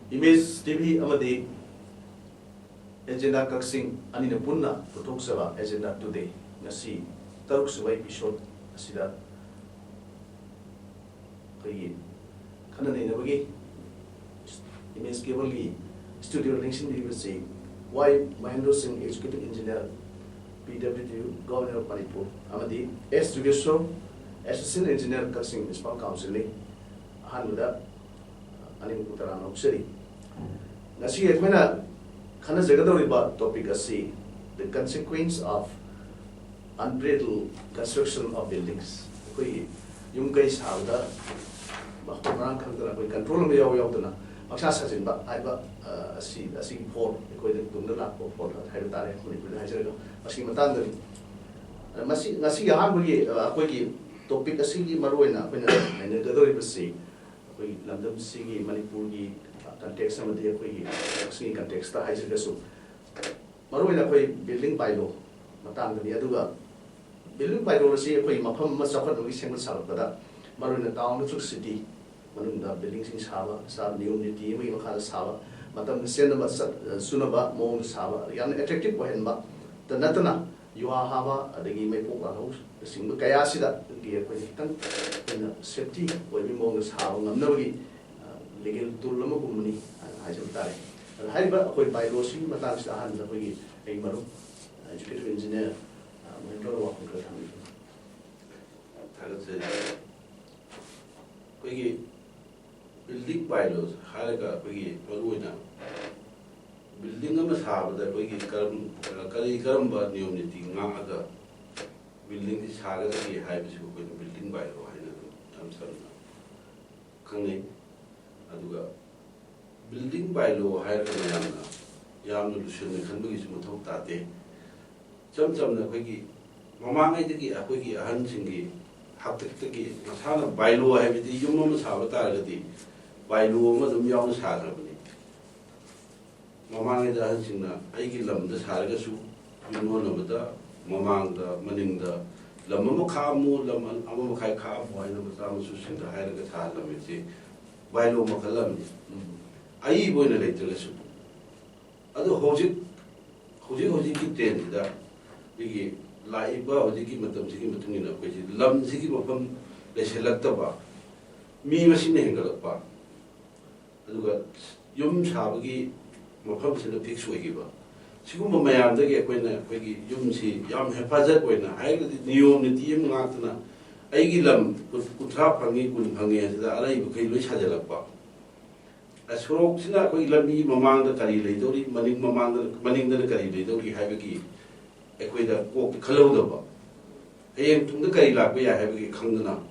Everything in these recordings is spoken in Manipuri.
Image TV amadi agenda kaksing ani na punna putok saba agenda today ngasi taruk saba episode asida kay kana na bagi image cable gi studio linking di basi why Mahendra Singh executive engineer PWD governor of Manipur amadi S Dugesho assistant engineer kaksing municipal council ni ahanuda ani putaran obseri nasi ekmena khana jagadoriba topic asi the consequence of unbridled construction of buildings koi yung kai sauda bahurang khangdana koi control me yaw yaw dana maksa sajin ba aiba asi for koi de tungna la for hai tare koi bi hai jero asi matan da masi ngasi yang bagi koi ki topic asi gi maroina koi na ne gadoriba si koi lamdam si gi Manipur gi context sama dia koi sini context ta hasil kesu maru ina koi building bylaw matang dia aduga building bylaw si koi mafam ma sakhat ngi sengma sal pada maru ina town to city manung da building sing saba sa new unity mai makha saba matam sen ba sunaba mong saba yan attractive ko hen ba tanatana yuha haba adagi mai pok la house sing kaya sida gi koi tan safety koi mi mong saba ngamnawgi legal tool lama kumuni hasil tare hari ba koi bylaw sing matang sa han da koi ai maru executive engineer Mahendra wa ko thami tharase koi building bylaws halaga koi maruina building ama sabada koi karam ba niyom niti nga aga building ti saga ki haibisu koi building bylaw haina tamsan khangai aduga building bylaw hairana yamna lusun khanbagi sumuthau tate chamna khoi mamangai degi akoi ahan singi haktaki masana bylaw haibidi yumma sabata gadi bylaw ma dum yaw sagrabani mamangai da ahan singna aigi lamda sarga su yuno lamda mamangda maningda lamma khamu lamma amma khai khamu haina masamu su sinda hairaga thalamiti bylaw makalam ai boina leitresu adu hojik ki ten da bigi laiba hojik ki matam sigi matungina koji lam sigi mafam leselakta ba mi masine hengalakpa aduga yum sabagi mafam sila fix hoigi ba siguma mayam dagi koina koigi yum si yam hepazat koina haigadi niyom niti yam ngatna aigi lam kutra phangi kun phangi asida alai bukai loi sajalakpa asrok sina koi lambi mamang da kari leidori maning da kari leidori haibagi ekoi da kok khalau da ba ayeng tung da kari lakpa ya haibagi khangdana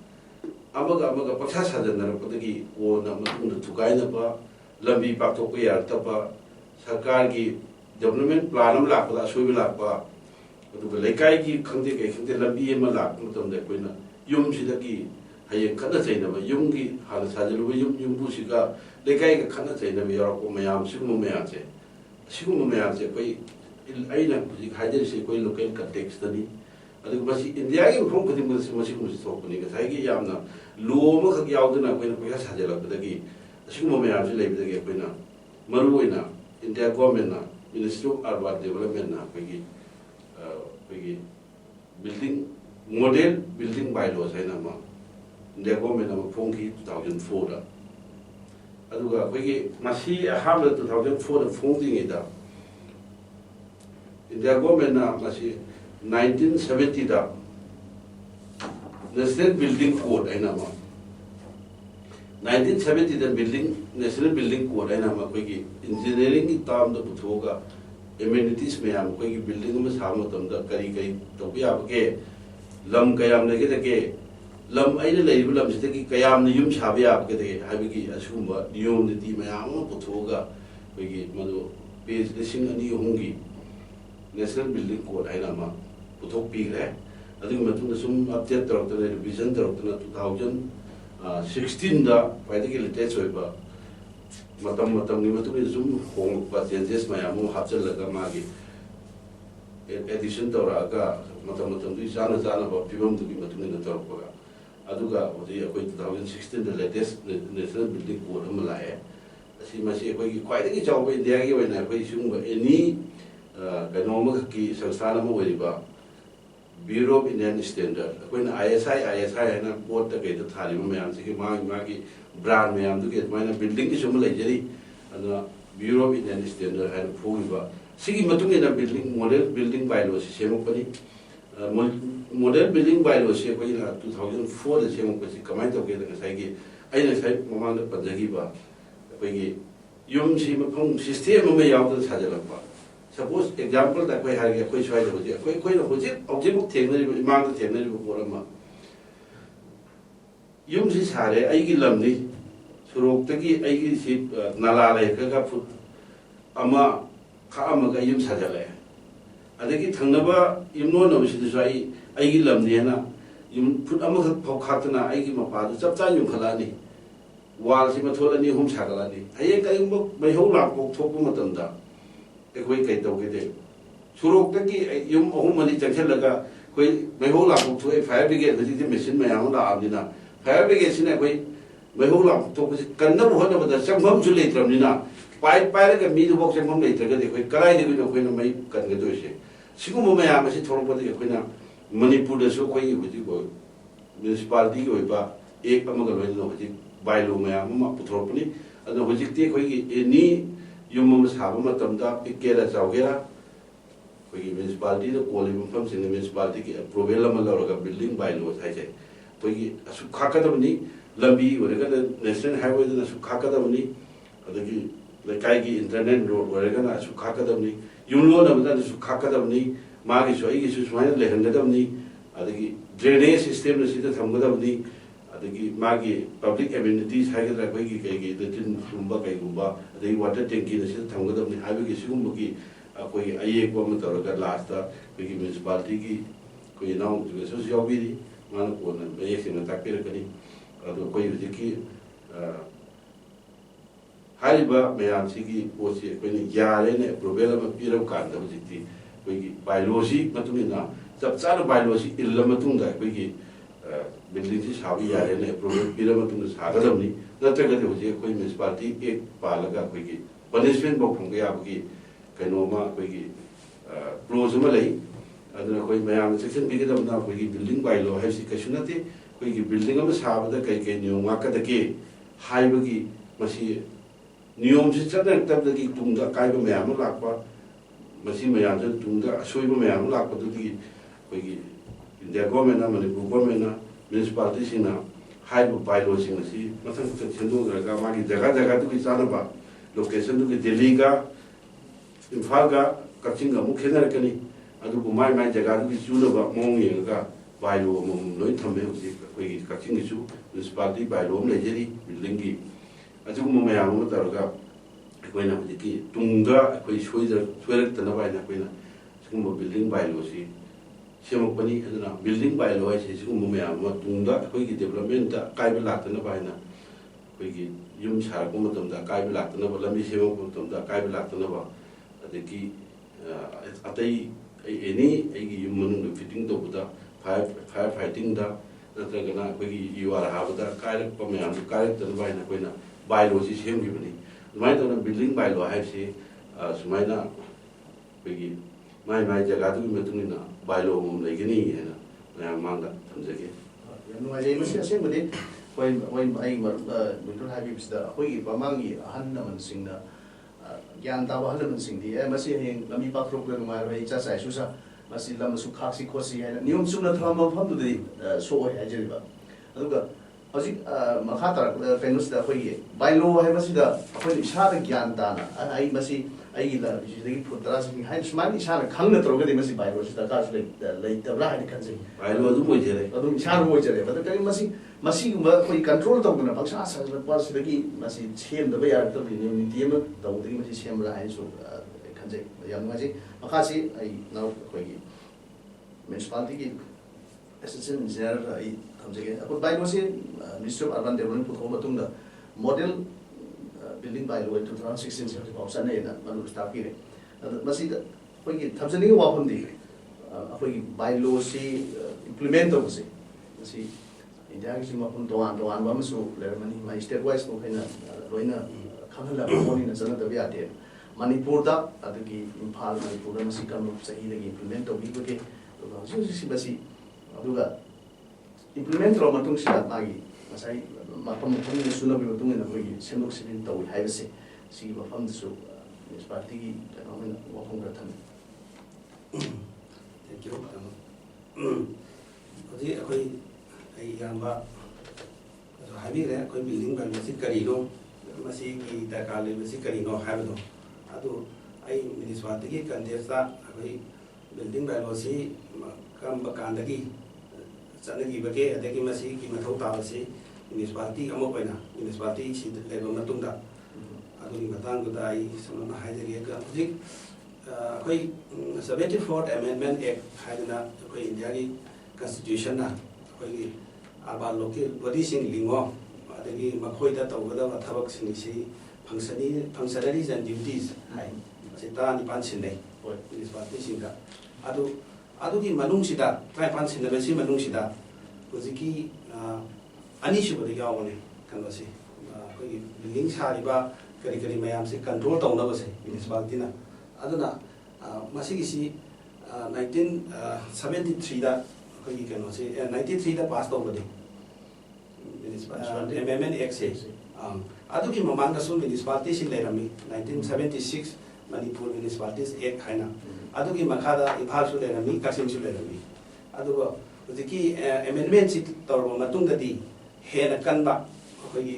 amaga paksa sajanna padagi o na matung da thukai na ba lambi pakthok pa ya ta ba sarkar gi development plan am lakpa da soi lakpa aduga lekai gi khangde kai khangde lambi ma lak mutam da koina yum sidagi hayeng khana chaina ba yum gi hala sajalu yum bu siga lekai ga khana chaina ba yaro ko mayam sigum mayam che koi aina ji hajer se koi local context ni adu basi india gi phom kadi mu masi thokni ga thai gi yamna lo ma khak yaudna koina ko ya sajala badagi sigum mayam se lei badagi koina maru oina india government na ministry of urban development na koi building model building bylaws hai nama India government nama phongki 2004 da aduga koi masi aham 2004 da phongding ida India government na masi 1970 da national building code hai nama 1970 da national building code hai nama koi engineering ki term da puthoga amenities mayam koi building ma sa matam da kari tobiya ke lam kayam ne ke lam aina leibu lam sitaki kayam ne yum sabya ke de habigi asumba niyom niti mayam puthoga koigi madu page lising ani hongi national building code aina ma puthok pi re adu matung sum update tarok na revision tarok na 2016 da paidagi latest hoiba matam ni matung sum hong pa changes mayam hapchal laga magi addition tawraga matam du jana ba pibam du matungin na tawraga aduga odi akoi 2016 da latest national building code am lae asi masi koi ki kwai ki chau India ki wena koi sung any kanoma ki samsthana mo weriba Bureau of Indian Standard koi na ISI na board ta ke ta thali mo mayam si ki ma ki brand mayam du ke maina building ki sum lai jari ana Bureau of Indian Standard and phuiba sigi matung ina building model building bylaw si semok pani model building bylaw si koi na 2004 da semok si kamai to ke da sai ki aina sai mamang da panjagi ba koi ki yum si mapung system ma yaw da sajala ba suppose example da koi har ge koi swai da hoje koi na hoje object thengna ri mang da thengna ri ko ma yum si sare ai gi lam ni surok ta gi ai gi si nala lai ka phut ama kha ama ga yum sajala adagi thangnaba yumno no si da sai ai gi lam ni na yum phut ama kha phau khatna ai gi ma pa du chap cha yum khala ni wal si ma thola ni hum sagala ni ai ka yum mai ho la ko thok ma tam da koi kai to ke de surok ta ki yum ahum mani chakhen laga koi mai ho la ko thoi fire brigade ji machine ma yang la am ni na fire brigade sin koi mai ho la to ko kan na bo na ba cham bam chu le tram ni na pai ga mi du bok cham bam le tra ga de koi karai de ko koi na mai kan ga do se sigu mo ma ya ma si thorong pa de koi na Manipur da so koi hu ji ko municipality ki ba ek ama ga lo no ji bylaw ma ya ma puthor pani ana ho ji te koi ki ni yum ma sa ba ma tam da pikke la chaw ge ra koi ki municipality da ko le pham sin municipality ki approval ma la ga building bylaw sai sai koi ki asu kha ka da ni lambi ore ga national highway da asu kha ka da ni adagi lekai ki internet road ore ga asu kha ka da ni yum lo na da asu kha ka da ni ma gi so ai gi su mai le han da ni adagi drainage system na si da tham ga da ni adagi magi public amenities ha ga koi ki kai ki the tin sumba kai gumba adagi water tank na si tham ga da ni ha bi ki sum ki koi ai ko ma tor ga last ta koi ki municipality ki koi naw ju so yo bi ni ma na ko na be si na ta pir ka ni ado koi ji ki hai ba me an si ki po si koi ni ya le ne approval ma pi ra kan da ji ti koi ki bylaw si ma tu ni na chap cha bylaw si il la ma tung da koi ki building si sabi ya ne approval pira ma tung sa ga dam ni na ta ga de hoje koi municipality ek pa la ga koi ki punishment bo phung ga ya ki kai no ma koi ki close ma lai aduna koi mayam section bi ga dam na koi ki building bylaw ha si ka shuna te koi ki building ma sa ba da kai kai niyo ma ka da ke hai ba ki ma si niyom si cha na tab da ki tung da kai ba mayam la pa ma si mayam sa tung da soi ba mayam la pa du ki koi ki India government na Manipur government na municipality sing na hai bu bylaw sing si mathang ta chendu ga ma ki jaga tu ki chana ba location tu ki Delhi ga Imphal ga Kaching ga mu khenar ka ni adu bu mai jaga tu ki chu na ba mong ye ga bylaw mo noi thamme hu si koi ki Kaching ki chu municipality bylaw le jeri building ki adu mo ma ya mo ta ga koi na ki tungda koi soi ta na ba na koi na sum building bylaw si semok pani aduna building bylaw ai se sum me am tungda koi ki development ta kai ba lat na ba na koi ki yum sar ko ma tam da kai ba lat na ba lami semok ko tam da kai ba lat na ba adeki atai any ai gi yum mun fitting to buda fire fighting da natra gana koi ki you are ha buda kai pa me am kai ta ba na koi na bylaw si sem gi bani mai to na building bylaw ai se sumai na koi ki mai jaga tu me tu ni na bylaw mum le gini hai na na mang da tham jage no ai ma si asem budi koi ai mar buntul habi bis da koi ba mangi han na man sing na gyan ta ba han man sing di ma si heng lami pa pro ko ma rai cha sai su sa ma si lam su khak si kho si hai na nium su na thama pham du di so hai ajari ba aduga hojik makha tar penus da koi bylaw hai ma si da koi isa da gyan ta na ai ma si ai la ji de put tra si hai smani isa na khang na tro ga de ma si bylaw si da ka su le ta bla hai kan si bylaw du mo jere adum isa mo jere ba ta ma si gum ba koi control ta na paksa sa pa si da ki ma si chem da ba ya ta ni ni ti ma da u de ma si chem la hai su kan je ya ma ji makha si ai na koi ki municipality ki assistant engineer ai tham je ke apun bylaw si Ministry of Urban Development put ho matung da model building bylaw 2016 se ba sa ne na manu staff ki ne masi da koi ki thamjani wa phum di koi ki bylaw si implement to se masi India ki ma phum toan ba ma su le mani mai step wise ko khaina roina ꯈꯪꯍꯜꯂꯕ ꯄꯣꯠꯅꯤꯅ ꯆꯠꯅꯗꯕ ꯌꯥꯗꯦ ꯃꯅꯤꯄꯨꯔꯗ ꯑꯗꯒꯤ ꯏꯝꯐꯥꯜ ꯃꯅꯤꯄꯨꯔꯗ ꯃꯁꯤ ꯀꯔꯝꯕ ꯆꯍꯤꯗꯒꯤ ꯏꯝꯄ꯭ꯂꯤꯃꯦꯟ ꯇꯧꯕꯤꯕꯒꯦ ꯑꯗꯨꯒ ꯍꯧꯖꯤꯛ ꯍꯧꯖꯤꯛꯁꯤ ꯃꯁꯤ ꯑꯗꯨꯒ ꯏꯝꯄ꯭ꯂꯤꯃꯦꯟ ꯇꯧꯔꯕ ꯃꯇꯨꯡꯁꯤꯗ ꯃꯥꯒꯤ ꯉꯁꯥꯏ ꯃꯐꯝ ꯃꯐꯝꯗ ꯆꯨꯅꯕꯒꯤ ꯃꯇꯨꯡ ꯏꯟꯅ ꯑꯩꯈꯣꯏꯒꯤ ꯁꯦꯝꯗꯣꯛ ꯁꯦꯝꯖꯤꯟ ꯇꯧꯏ ꯍꯥꯏꯕꯁꯦ ꯁꯤꯒꯤ ꯃꯐꯝꯗꯁꯨ ꯃ꯭ꯌꯨꯅꯤꯁꯤꯄꯥꯂꯤꯇꯤꯒꯤ ꯀꯩꯅꯣ ꯑꯣꯏꯅ ꯋꯥꯐꯝ ꯈꯔ ꯊꯝꯃꯤ ꯍꯧꯖꯤꯛ ꯑꯩꯈꯣꯏ ꯑꯩ ꯏꯌꯥꯝꯕ ꯍꯥꯏꯕꯤꯈ꯭ꯔꯦ ꯑꯩꯈꯣꯏ ꯕꯤꯜꯗꯤꯡ ꯄꯔꯃꯤꯠꯁꯤ ꯀꯔꯤꯅꯣ ꯃꯁꯤꯒꯤ ꯗꯔꯀꯥꯔ ꯂꯩꯕꯁꯤ ꯀꯔꯤꯅꯣ ꯍꯥꯏꯕꯗꯣ ꯑꯗꯨ ꯑꯩ ꯃ꯭ꯌꯨꯅꯤꯁꯤꯄꯥꯂꯤꯇꯤꯒꯤ ꯀꯟꯇꯦꯛꯁꯇ ꯑꯩꯈꯣꯏ ꯕꯤꯜꯗꯤꯡ ꯕꯥꯏꯂꯣꯁꯤ ꯀꯔꯝꯕ ꯀꯥꯟꯗꯒꯤ ꯆꯠꯅꯈꯤꯕꯒꯦ ꯑꯗꯒꯤ ꯃꯁꯤꯒꯤ ꯃꯊꯧ ꯇꯥꯕꯁꯤ ꯃ꯭ꯌꯨꯅꯤꯁꯤꯄꯥꯂꯤꯇꯤ ꯑꯃ ꯑꯣꯏꯅ ꯃ꯭ꯌꯨꯅꯤꯁꯤꯄꯥꯂꯤꯇꯤꯁꯤꯗ ꯂꯩꯕ ꯃꯇꯨꯡꯗ ꯑꯗꯨꯒꯤ ꯃꯇꯥꯡꯗꯨꯗ ꯑꯩ ꯁꯝꯂꯞꯅ ꯍꯥꯏꯖꯒꯦ ꯍꯧꯖꯤꯛ ꯑꯩꯈꯣꯏ 74th ꯑꯦꯃꯦꯟꯃꯦꯟ ꯑꯦꯛ ꯍꯥꯏꯗꯅ ꯑꯩꯈꯣꯏ ꯏꯟꯗꯤꯌꯥꯒꯤ ꯀꯟꯁꯇꯤꯇ꯭ꯌꯨꯁꯟꯅ ꯑꯩꯈꯣꯏꯒꯤ ꯑꯔꯕꯥꯟ ꯂꯣꯀꯦꯜ ꯕꯣꯗꯤꯁꯤꯡ ꯂꯤꯡꯉꯣ ꯑꯗꯒꯤ ꯃꯈꯣꯏꯗ ꯇꯧꯒꯗꯕ ꯊꯕꯛꯁꯤꯡꯁꯤ ꯐꯪꯁꯅꯔꯤꯁ ꯑꯦꯟ ꯗ꯭ꯌꯨꯇꯤꯁ ꯍꯥꯏ ꯃꯁꯤ 19 ꯁꯤꯟꯅꯩ ꯃ꯭ꯌꯨꯅꯤꯁꯤꯄꯥꯂꯤꯇꯤꯁꯤꯡꯗ ꯑꯗꯨꯒꯤ ꯃꯅꯨꯡꯁꯤꯗ 19 ꯁꯤꯟꯅꯕꯁꯤ ꯃꯅꯨꯡꯁꯤꯗ ꯍꯧꯖꯤꯛꯀꯤ ꯑꯅꯤꯁꯨꯕꯗ ꯌꯥꯎꯕꯅꯦ ꯀꯩꯅꯣꯁꯤ ꯑꯩꯈꯣꯏꯒꯤ ꯕꯤꯜꯗꯤꯡ ꯁꯥꯔꯤꯕ ꯀꯔꯤ ꯃꯌꯥꯝꯁꯤ ꯀꯟꯇ꯭ꯔꯣꯜ ꯇꯧꯅꯕꯁꯦ ꯃ꯭ꯌꯨꯅꯤꯁꯤꯄꯥꯂꯤꯇꯤꯅ ꯑꯗꯨꯅ ꯃꯁꯤꯒꯤꯁꯤ 1973ꯗ ꯑꯩꯈꯣꯏꯒꯤ ꯀꯩꯅꯣꯁꯤ 93ꯗ ꯄꯥꯁ ꯇꯧꯕꯅꯤ ꯑꯦꯃꯦꯟꯃꯦꯟ ꯑꯦꯛꯁꯦ ꯑꯗꯨꯒꯤ ꯃꯃꯥꯡꯗꯁꯨ ꯃ꯭ꯌꯨꯅꯤꯁꯤꯄꯥꯂꯤꯇꯤꯁꯤ ꯂꯩꯔꯝꯃꯤ 1976 ꯃꯅꯤꯄꯨꯔ ꯃ꯭ꯌꯨꯅꯤꯁꯤꯄꯥꯂꯤꯇꯤꯁ ꯑꯦꯛ ꯍꯥꯏꯅ ꯑꯗꯨꯒꯤ ꯃꯈꯥꯗ ꯏꯝꯐꯥꯜꯁꯨ ꯂꯩꯔꯝꯃꯤ ꯀꯛꯆꯤꯡꯁꯨ ꯂꯩꯔꯝꯃꯤ ꯑꯗꯨꯒ ꯍꯧꯖꯤꯛꯀꯤ ꯑꯦꯃꯦꯟꯃꯦꯟꯁꯤ ꯇꯧꯔꯕ ꯃꯇꯨꯡꯗꯗꯤ ꯍꯦꯟꯅ ꯀꯟꯕ ꯑꯩꯈꯣꯏꯒꯤ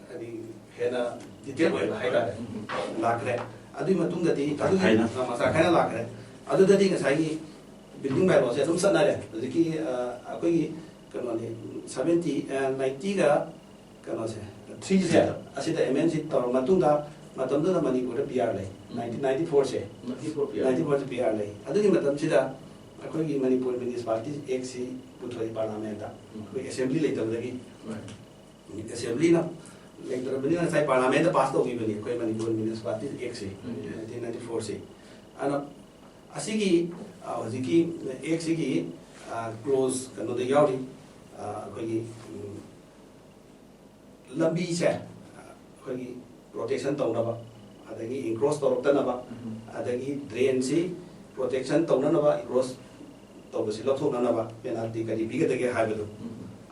ꯍꯥꯏꯗꯤ ꯍꯦꯟꯅ ꯗꯤꯇꯦꯜ ꯑꯣꯏꯕ ꯍꯥꯏꯇꯥꯔꯦ ꯂꯥꯛꯈ꯭ꯔꯦ ꯑꯗꯨꯒꯤ ꯃꯇꯨꯡꯗꯗꯤ ꯃꯆꯥ ꯈꯥꯏꯅ ꯂꯥꯛꯈ꯭ꯔꯦ ꯑꯗꯨꯗꯗꯤ ꯉꯁꯥꯏꯒꯤ ꯕꯤꯜꯗꯤꯡ ꯕꯥꯏꯂꯣꯁꯦ ꯑꯗꯨꯝ ꯆꯠꯅꯔꯦ ꯍꯧꯖꯤꯛꯀꯤ ꯑꯩꯈꯣꯏꯒꯤ ꯀꯩꯅꯣꯅꯤ 90ꯒ ꯀꯩꯅꯣꯁꯦ 3ꯁꯦ ꯑꯁꯤꯗ ꯑꯦꯃꯦꯟꯁꯤ ꯇꯧꯔꯕ ꯃꯇꯨꯡꯗ ꯃꯇꯝꯗꯨꯗ ꯃꯅꯤꯄꯨꯔꯗ ꯄꯤ ꯑꯥꯔ ꯂꯩ 1994ꯁꯦ 94ꯁꯦ ꯄꯤ ꯑꯥꯔ ꯂꯩ ꯑꯗꯨꯒꯤ ꯃꯇꯝꯁꯤꯗ ꯑꯩꯈꯣꯏꯒꯤ ꯃꯅꯤꯄꯨꯔ ꯃ꯭ꯌꯨꯅꯤꯁꯤꯄꯥꯂꯤꯇꯤ ꯑꯦꯛꯁꯤ ꯄꯨꯊꯣꯛꯏ ꯄꯥꯔꯂꯥꯃꯦꯟꯇ ꯑꯩꯈꯣꯏ ꯑꯦꯁꯦꯝꯕ꯭ꯂꯤ ꯂꯩꯇꯕꯗꯒꯤ ꯑꯦꯁꯦꯝꯕ꯭ꯂꯤꯅ ꯂꯩꯇ꯭ꯔꯕꯅꯤꯅ ꯉꯁꯥꯏ ꯄꯥꯔꯂꯥꯃꯦꯟꯇ ꯄꯥꯁ ꯇꯧꯈꯤꯕꯅꯤ ꯑꯩꯈꯣꯏ ꯃꯅꯤꯄꯨꯔ ꯃ꯭ꯌꯨꯅꯤꯁꯤꯄꯥꯂꯤꯇꯤ ꯑꯦꯛꯁꯤ 1994ꯁꯤ ꯑꯗꯨꯅ ꯑꯁꯤꯒꯤ ꯍꯧꯖꯤꯛꯀꯤ ꯑꯦꯛꯁꯤꯒꯤ ꯀ꯭ꯂꯣꯖ ꯀꯩꯅꯣꯗ ꯌꯥꯎꯔꯤ ꯑꯩꯈꯣꯏꯒꯤ ꯂꯝꯕꯤꯁꯦ ꯑꯩꯈꯣꯏꯒꯤ ꯄ꯭ꯔꯣꯇꯦꯛꯁꯟ ꯇꯧꯅꯕ ꯑꯗꯒꯤ ꯏꯟꯀ꯭ꯔꯣꯁ ꯇꯧꯔꯛꯇꯅꯕ ꯑꯗꯒꯤ ꯗ꯭ꯔꯦꯟꯁꯤ ꯄ꯭ꯔꯣꯇꯦꯛꯁꯟ ꯇꯧꯅꯅꯕ ꯏꯟꯀ꯭ꯔꯣꯁ ꯇꯧꯕꯁꯤ ꯂꯧꯊꯣꯛꯅꯅꯕ ꯄꯦꯅꯥꯜꯇꯤ ꯀꯔꯤ ꯄꯤꯒꯗꯒꯦ ꯍꯥꯏꯕꯗꯨ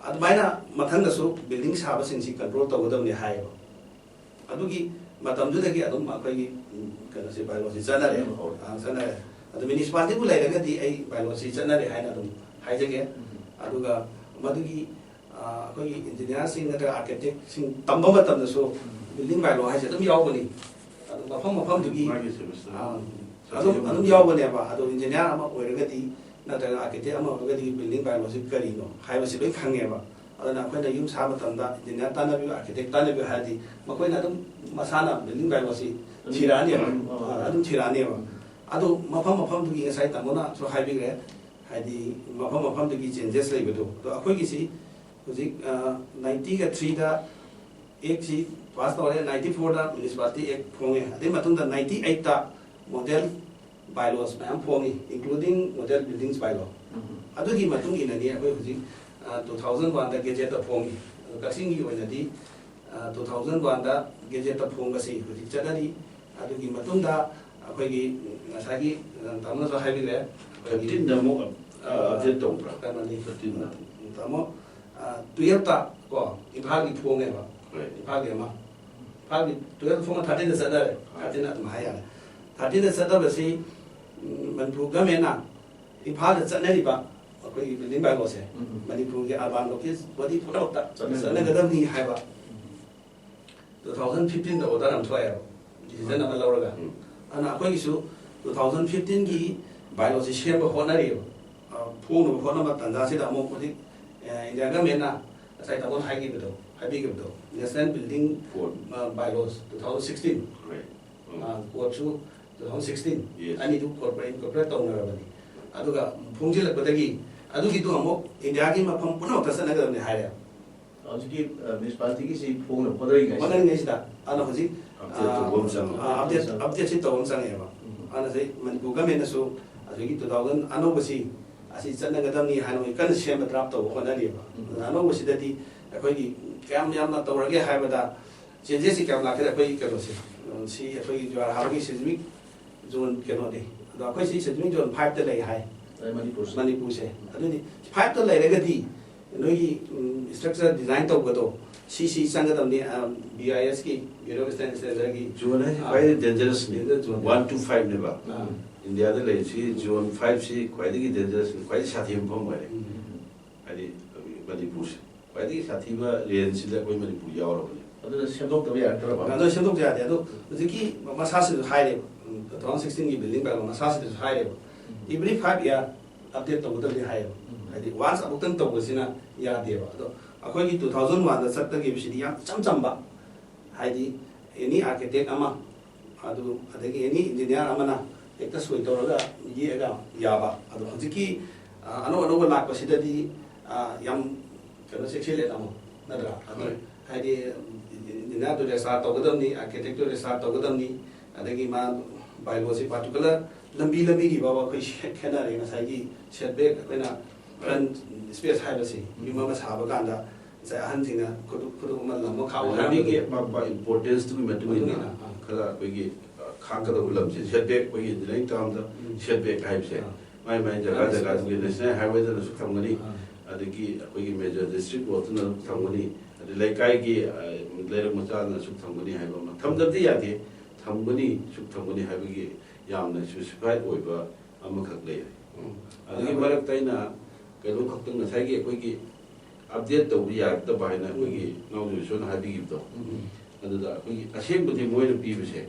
ꯑꯗꯨꯃꯥꯏꯅ ꯃꯊꯪꯗꯁꯨ ꯕꯤꯜꯗꯤꯡ ꯁꯥꯕꯁꯤꯡꯁꯤ ꯀꯟꯇ꯭ꯔꯣल ꯇꯧꯒꯗꯕꯅꯤ ꯍꯥꯏꯌꯦꯕ ꯑꯗꯨꯒꯤ ꯃꯇꯝꯗꯨꯗꯒꯤ ꯑꯗꯨꯝ ꯑꯩꯈꯣꯏꯒꯤ ꯀꯩꯅꯣꯁꯤ ꯕꯥꯏꯂꯣꯁꯤ ꯆꯠꯅꯔꯦ ꯆꯠꯅꯔꯦ ꯑꯗꯨ ꯃ꯭ꯌꯨꯅꯤꯁꯤꯄꯥꯂꯤꯇꯤꯕꯨ ꯂꯩꯔꯒꯗꯤ ꯑꯩ ꯕꯥꯏꯂꯣꯁꯤ ꯆꯠꯅꯔꯦ ꯍꯥꯏꯅ ꯑꯗꯨꯝ ꯍꯥꯏꯖꯒꯦ ꯑꯗꯨꯒ ꯃꯗꯨꯒꯤ ꯑꯩꯈꯣꯏꯒꯤ ꯏꯟꯖꯤꯅꯤꯌꯥꯔꯁꯤꯡ ꯅꯠꯇ꯭ꯔꯒ ꯑꯥꯔꯀꯤꯇꯦꯛꯁꯤꯡ ꯇꯝꯕ ꯃꯇꯝꯗꯁꯨ ꯕꯤꯜꯗꯤꯡ ꯕꯥꯏꯂꯣ ꯍꯥꯏꯁꯦ ꯑꯗꯨꯝ ꯌꯥꯎꯕꯅꯤ ꯑꯗꯨ ꯃꯐꯝꯗꯨꯒꯤ ꯑꯗꯨꯝ ꯌꯥꯎꯕꯅꯦꯕ ꯑꯗꯣ ꯏꯟꯖꯤꯅꯤꯌꯥꯔ ꯑꯃ ꯑꯣꯏꯔꯒꯗꯤ ꯅꯠꯇ꯭ꯔꯒ ꯑꯥꯔꯀꯤꯇꯦꯛ ꯑꯃ ꯑꯣꯏꯔꯒꯗꯤ ꯕꯤꯜꯗꯤꯡ ꯕꯥꯏꯂꯣꯁꯤ ꯀꯔꯤꯅꯣ ꯍꯥꯏꯕꯁꯤ ꯂꯣꯏ ꯈꯪꯉꯦꯕ ꯑꯗꯨꯅ ꯑꯩꯈꯣꯏꯅ ꯌꯨꯝ ꯁꯥꯕ ꯃꯇꯝꯗ ꯏꯟꯖꯤꯅꯤꯌꯥꯔ ꯇꯥꯟꯅꯕꯤꯌꯨ ꯑꯥꯔꯀꯤꯇꯦꯛ ꯇꯥꯟꯅꯕꯤꯌꯨ ꯍꯥꯏꯔꯗꯤ ꯃꯈꯣꯏꯅ ꯑꯗꯨꯝ ꯃꯁꯥꯅ ꯕꯤꯜꯗꯤꯡ ꯕꯥꯏꯂꯣꯁꯤ ꯊꯤꯔꯛꯑꯅꯦꯕ ꯑꯗꯨꯝ ꯊꯤꯔꯛꯑꯅꯦꯕ ꯑꯗꯨ ꯃꯐꯝꯗꯨꯒꯤ ꯉꯁꯥꯏ ꯇꯥꯃꯣꯅꯁꯨ ꯍꯥꯏꯕꯤꯈ꯭ꯔꯦ ꯍꯥꯏꯗꯤ ꯃꯐꯝꯗꯨꯒꯤ ꯆꯦꯟꯖꯦꯁ ꯂꯩꯕꯗꯣ ꯑꯗꯣ ꯑꯩꯈꯣꯏꯒꯤꯁꯤ ꯍꯧꯖꯤꯛ 90ꯒ 3ꯗ ꯑꯦꯛꯁꯤ ꯄꯥꯁ ꯇꯧꯔꯦ 94ꯗ ꯃ꯭ꯌꯨꯅꯤꯁꯤꯄꯥꯂꯤꯇꯤ ꯑꯦꯛ ꯐꯣꯡꯉꯦ ꯑꯗꯨꯒꯤ ꯃꯇꯨꯡꯗ 98ꯗ ꯃꯣꯗꯦꯜ ꯕꯥꯏꯂꯣꯁ ꯃꯌꯥꯝ ꯐꯣꯡꯉꯤ ꯏꯟꯀ꯭ꯂꯨꯗꯤꯡ ꯃꯣꯗꯦꯜ ꯕꯤꯜꯗꯤꯡꯁ ꯕꯥꯏꯂꯣ ꯑꯗꯨꯒꯤ ꯃꯇꯨꯡ ꯏꯟꯅꯅꯤ ꯑꯩꯈꯣꯏ ꯍꯧꯖꯤꯛ 2001ꯗ ꯒꯦꯖꯦꯠꯇ ꯐꯣꯡꯉꯤ ꯑꯗꯣ ꯀꯛꯆꯤꯡꯒꯤ ꯑꯣꯏꯅꯗꯤ 2001ꯗ ꯒꯦꯖꯦꯠꯇ ꯐꯣꯡꯕꯁꯤ ꯍꯧꯖꯤꯛ ꯆꯠꯅꯔꯤ ꯑꯗꯨꯒꯤ ꯃꯇꯨꯡꯗ ꯑꯩꯈꯣꯏꯒꯤ ꯉꯁꯥꯏꯒꯤ ꯇꯥꯃꯣꯅꯁꯨ ꯍꯥꯏꯕꯤꯈ꯭ꯔꯦ 13ꯗ ꯑꯃꯨꯛ ꯑꯞꯗꯦꯠ ꯇꯧꯕ꯭ꯔꯥ ꯀꯩꯅꯣꯅꯤ ꯇꯥꯃꯣ 12ꯇ ꯀꯣ ꯏꯝꯐꯥꯜꯒꯤ ꯐꯣꯡꯉꯦꯕ ꯏꯝꯐꯥꯜꯒꯤ ꯑꯃ ꯏꯝꯐꯥꯜꯒꯤ 12ꯇ ꯐꯣꯡꯉ 13ꯗ ꯆꯠꯅꯔꯦ 13ꯗ ꯑꯗꯨꯝ ꯍꯥꯏ ꯌꯥꯔꯦ 13ꯗ ꯆꯠꯅꯕꯁꯤ ꯃꯅꯤꯄꯨꯔ ꯒꯃꯦꯟꯅ ꯏꯝꯐꯥꯜꯗ ꯆꯠꯅꯔꯤꯕ ꯑꯩꯈꯣꯏꯒꯤ ꯕꯤꯜꯗꯤꯡ ꯕꯥꯏꯂꯣꯁꯦ ꯃꯅꯤꯄꯨꯔꯒꯤ ꯑꯔꯕꯥꯟ ꯂꯣꯀꯦꯜ ꯕꯣꯗꯤ ꯄꯨꯝꯅꯃꯛꯇ ꯆꯠꯅꯒꯗꯕꯅꯤ ꯍꯥꯏꯕ 2015ꯗ ꯑꯣꯔꯗꯔ ꯑꯃ ꯊꯣꯛꯑꯦꯕ ꯗꯤꯁꯤꯖꯟ ꯑꯃ ꯂꯧꯔꯒ ꯑꯗꯨꯅ ꯑꯩꯈꯣꯏꯒꯤꯁꯨ 2015ꯒꯤ ꯕꯥꯏꯂꯣꯁꯤ ꯁꯦꯝꯕ ꯍꯣꯠꯅꯔꯤꯕ ꯐꯣꯡꯅꯕ ꯍꯣꯠꯅꯕ ꯇꯥꯟꯖꯥꯁꯤꯗ ꯑꯃꯨꯛ ꯍꯧꯖꯤꯛ ꯏꯟꯗꯤꯌꯥ ꯒꯃꯦꯟꯅ ꯉꯁꯥꯏ ꯇꯥꯃꯣꯅ ꯍꯥꯏꯕꯤꯈꯤꯕꯗꯣ ꯅꯦꯁꯅꯦꯜ ꯕꯤꯜꯗꯤꯡ ꯕꯥꯏꯂꯣꯁ 2016 ꯀꯣꯗꯁꯨ 2016 ꯑꯅꯤꯗꯨ ꯏꯟꯀꯣꯔꯄꯣꯔꯦꯠ ꯇꯧꯅꯔꯕꯅꯤ ꯑꯗꯨꯒ ꯐꯣꯡꯖꯤꯜꯂꯛꯄꯗꯒꯤ ꯑꯗꯨꯒꯤꯗꯨ ꯑꯃꯨꯛ ꯏꯟꯗꯤꯌꯥꯒꯤ ꯃꯐꯝ ꯄꯨꯝꯅꯃꯛꯇ ꯆꯠꯅꯒꯗꯕꯅꯤ ꯍꯥꯏꯔꯦ ꯍꯧꯖꯤꯛꯀꯤ ꯃ꯭ꯌꯨꯅꯤꯁꯤꯄꯥꯂꯤꯇꯤꯒꯤꯁꯤ ꯐꯣꯡꯅꯕ ꯍꯣꯠꯅꯔꯤꯉꯩꯁꯤꯗ ꯑꯗꯨꯅ ꯍꯧꯖꯤꯛ ꯑꯞꯗꯦꯠꯁꯤ ꯇꯧꯕ ꯑꯃ ꯆꯪꯉꯦꯕ ꯑꯗꯨꯅ ꯃꯅꯤꯄꯨꯔ ꯒꯃꯦꯟꯅꯁꯨ ꯑꯗꯨꯒꯤ 2000 ꯑꯅꯧꯕꯁꯤ ꯑꯁꯤ ꯆꯠꯅꯒꯗꯕꯅꯤ ꯍꯥꯏꯅ ꯀꯟꯅ ꯁꯦꯝꯕ ꯗ꯭ꯔꯥꯐ ꯇꯧꯕ ꯍꯣꯠꯅꯔꯤꯕ ꯑꯅꯧꯕꯁꯤꯗꯗꯤ ꯑꯩꯈꯣꯏꯒꯤ ꯀꯌꯥꯝ ꯌꯥꯝꯅ ꯇꯧꯔꯒꯦ ꯍꯥꯏꯕꯗ ꯆꯦꯟꯖꯦꯁꯁꯤ ꯀꯌꯥꯝ ꯂꯥꯛꯀꯦ ꯑꯩꯈꯣꯏ ꯀꯩꯅꯣꯁꯦ ꯁꯤ ꯑꯩꯈꯣꯏꯒꯤ ꯖꯨꯋꯥꯔ ꯍꯥꯕꯒꯤ ꯁꯤꯖꯃꯤꯛ ꯖꯣꯟ ꯀꯩꯅꯣꯅꯤ ꯑꯗꯣ ꯑꯩꯈꯣꯏ ꯁꯤ ꯁꯤꯖꯃꯤꯛ ꯖꯣꯟ 5ꯇ ꯂꯩ ꯍꯥꯏ ꯃꯅꯤꯄꯨꯔꯁꯦ ꯑꯗꯨꯗꯤ 5ꯇ ꯂꯩꯔꯒꯗꯤ ꯅꯣꯏꯒꯤ ꯁ꯭ꯇ꯭ꯔꯛꯆꯔ ꯗꯤꯖꯥꯏꯟ ꯇꯧꯕꯗꯣ ꯁꯤ ꯆꯪꯒꯗꯕꯅꯤ BISꯀꯤ ꯕ꯭ꯌꯨꯔꯣ ꯑꯣꯐ ꯁ꯭ꯇꯦꯟꯗꯔꯗꯒꯤ ꯖꯣꯟ ꯍꯥꯏꯁꯤ ꯈ꯭ꯋꯥꯏꯗꯒꯤ ꯗꯦꯟꯖꯔꯁꯅꯤ 1 to 5ꯅꯦꯕ ꯏꯟꯗꯤꯌꯥꯗ ꯂꯩꯔꯤꯁꯤ ꯖꯣꯟ 5ꯁꯤ ꯈ꯭ꯋꯥꯏꯗꯒꯤ ꯗꯦꯟꯖꯔꯁꯅꯤ ꯈ꯭ꯋꯥꯏꯗꯒꯤ ꯁꯥꯊꯤꯕ ꯃꯐꯝ ꯑꯣꯏꯔꯦ ꯍꯥꯏꯗꯤ ꯃꯅꯤꯄꯨꯔꯁꯦ ꯈ꯭ꯋꯥꯏꯗꯒꯤ ꯁꯥꯊꯤꯕ ꯔꯦꯟꯖꯁꯤꯗ ꯑꯩꯈꯣꯏ ꯃꯅꯤꯄꯨꯔ ꯌꯥꯎꯔꯕꯅꯤ ꯑꯗꯨꯅ ꯁꯦꯝꯗꯣꯛꯇꯕ ꯌꯥꯔꯛꯇ꯭ꯔꯕ ꯑꯗꯨ ꯁꯦꯝꯗꯣꯛꯇ ꯌꯥꯗꯦ ꯑꯗꯣ ꯍꯧꯖꯤꯛꯀꯤ ꯃꯁꯥꯁꯤꯗꯁꯨ ꯍꯥꯏꯔꯦꯕ 2016ꯒꯤ ꯕꯤꯜꯗꯤꯡ ꯕꯥꯏꯂꯣ ꯃꯁꯥꯁꯤꯗꯁꯨ ꯍꯥꯏꯔꯦꯕ ꯏꯕ꯭ꯔꯤ 5 ꯏꯌꯔ ꯑꯞꯗꯦꯠ ꯇꯧꯒꯗꯕꯅꯤ ꯍꯥꯏꯌꯦꯕ ꯍꯥꯏꯗꯤ ꯋꯥꯟꯁ ꯑꯃꯨꯛꯇꯪ ꯇꯧꯕꯁꯤꯅ ꯌꯥꯗꯦꯕ ꯑꯗꯣ ꯑꯩꯈꯣꯏꯒꯤ 2001ꯗ ꯆꯠꯇꯈꯤꯕꯁꯤꯗꯤ ꯌꯥꯝ ꯏꯆꯝ ꯆꯝꯕ ꯍꯥꯏꯗꯤ ꯑꯦꯅꯤ ꯑꯥꯔꯀꯤꯇꯦꯛ ꯑꯃ ꯑꯗꯒꯤ ꯑꯦꯅꯤ ꯏꯟꯖꯤꯅꯤꯌꯥꯔ ꯑꯃꯅ ꯍꯦꯛꯇ ꯁꯣꯏ ꯇꯧꯔꯒ ꯌꯦꯛꯑꯒ ꯌꯥꯕ ꯑꯗꯣ ꯍꯧꯖꯤꯛꯀꯤ ꯑꯅꯧꯕ ꯂꯥꯛꯄꯁꯤꯗꯗꯤ ꯌꯥꯝ ꯀꯩꯅꯣ ꯆꯦꯛꯁꯤꯜꯂꯦ ꯑꯃꯨꯛ ꯅꯠꯇ꯭ꯔꯥ ꯑꯗꯨ ꯍꯥꯏꯗꯤ ꯏꯟꯖꯤꯅꯤꯌꯥꯔꯗꯨ ꯔꯦꯁꯇꯥꯔ ꯇꯧꯒꯗꯕꯅꯤ ꯑꯥꯔꯀꯤꯇꯦꯛꯇꯨ ꯔꯦꯁꯇꯥꯔ ꯇꯧꯒꯗꯕꯅꯤ ꯑꯗꯒꯤ ꯃꯥ ꯕꯥꯏꯂꯣꯁꯤ ꯄꯥꯔꯇꯤꯀꯨꯂꯔ ꯂꯝꯕꯤꯒꯤ ꯐꯥꯎꯕ ꯑꯩꯈꯣꯏ ꯈꯦꯠꯅꯔꯦ ꯉꯁꯥꯏꯒꯤ ꯁꯦꯠꯕꯦꯛ ꯑꯩꯈꯣꯏꯅ ꯐ꯭ꯔꯟ ꯁ꯭ꯄꯦꯁ ꯍꯥꯏꯕꯁꯤ ꯌꯨꯝ ꯑꯃ ꯁꯥꯕ ꯀꯥꯟꯗ ꯉꯁꯥꯏ ꯑꯍꯟꯁꯤꯡꯅ ꯈꯨꯗꯨꯞ ꯑꯃ ꯂꯝꯕ ꯈꯥꯎ ꯂꯝꯕꯤꯒꯤ ꯏꯝꯄꯣꯔꯇꯦꯟꯁꯇꯨꯒꯤ ꯃꯇꯨꯡ ꯏꯟꯅ ꯈꯔ ꯑꯩꯈꯣꯏꯒꯤ ꯈꯥꯛꯀꯗꯕ ꯂꯝꯁꯦ ꯁꯦꯠꯕꯦꯛ ꯑꯩꯈꯣꯏꯒꯤ ꯏꯟꯖꯤꯅꯤꯌꯥꯔꯤꯡ ꯇꯥꯝꯗ ꯁꯦꯠꯕꯦꯛ ꯍꯥꯏꯕꯁꯦ ꯃꯥꯏ ꯖꯒꯥꯗꯨꯒꯤ ꯅꯦꯁꯅꯦꯜ ꯍꯥꯏꯋꯦꯗꯅꯁꯨ ꯊꯝꯒꯅꯤ ꯑꯗꯒꯤ ꯑꯩꯈꯣꯏꯒꯤ ꯃꯦꯖꯔ ꯗꯤꯁꯇ꯭ꯔꯤꯛ ꯔꯣꯗꯇꯨꯅꯁꯨ ꯊꯝꯒꯅꯤ ꯑꯗꯩ ꯂꯩꯀꯥꯏꯒꯤ ꯂꯩꯔꯛ ꯃꯆꯥꯗꯅꯁꯨ ꯊꯝꯒꯅꯤ ꯍꯥꯏꯕ ꯑꯃ ꯊꯝꯗꯕꯗꯤ ꯌꯥꯗꯦ ꯊꯝꯒꯅꯤ ꯊꯝꯒꯅꯤ ꯍꯥꯏꯕꯒꯤ ꯌꯥꯝꯅ ꯁ꯭ꯄꯦꯁꯤꯐꯥꯏꯠ ꯑꯣꯏꯕ ꯑꯃꯈꯛ ꯂꯩꯔꯦ ꯑꯗꯨꯒꯤ ꯃꯔꯛꯇ ꯑꯩꯅ ꯀꯩꯅꯣ ꯈꯛꯇꯪ ꯉꯁꯥꯏꯒꯤ ꯑꯩꯈꯣꯏꯒꯤ ꯑꯞꯗꯦꯠ ꯇꯧꯕ ꯌꯥꯔꯛꯇꯕ ꯍꯥꯏꯅ ꯑꯩꯈꯣꯏꯒꯤ ꯏꯅꯥꯎꯅꯨꯄꯤꯁꯣꯅ ꯍꯥꯏꯕꯤꯈꯤꯕꯗꯣ ꯑꯗꯨꯗ ꯑꯩꯈꯣꯏꯒꯤ ꯑꯁꯦꯡꯕꯗꯤ ꯃꯣꯏꯅ ꯄꯤꯕꯁꯦ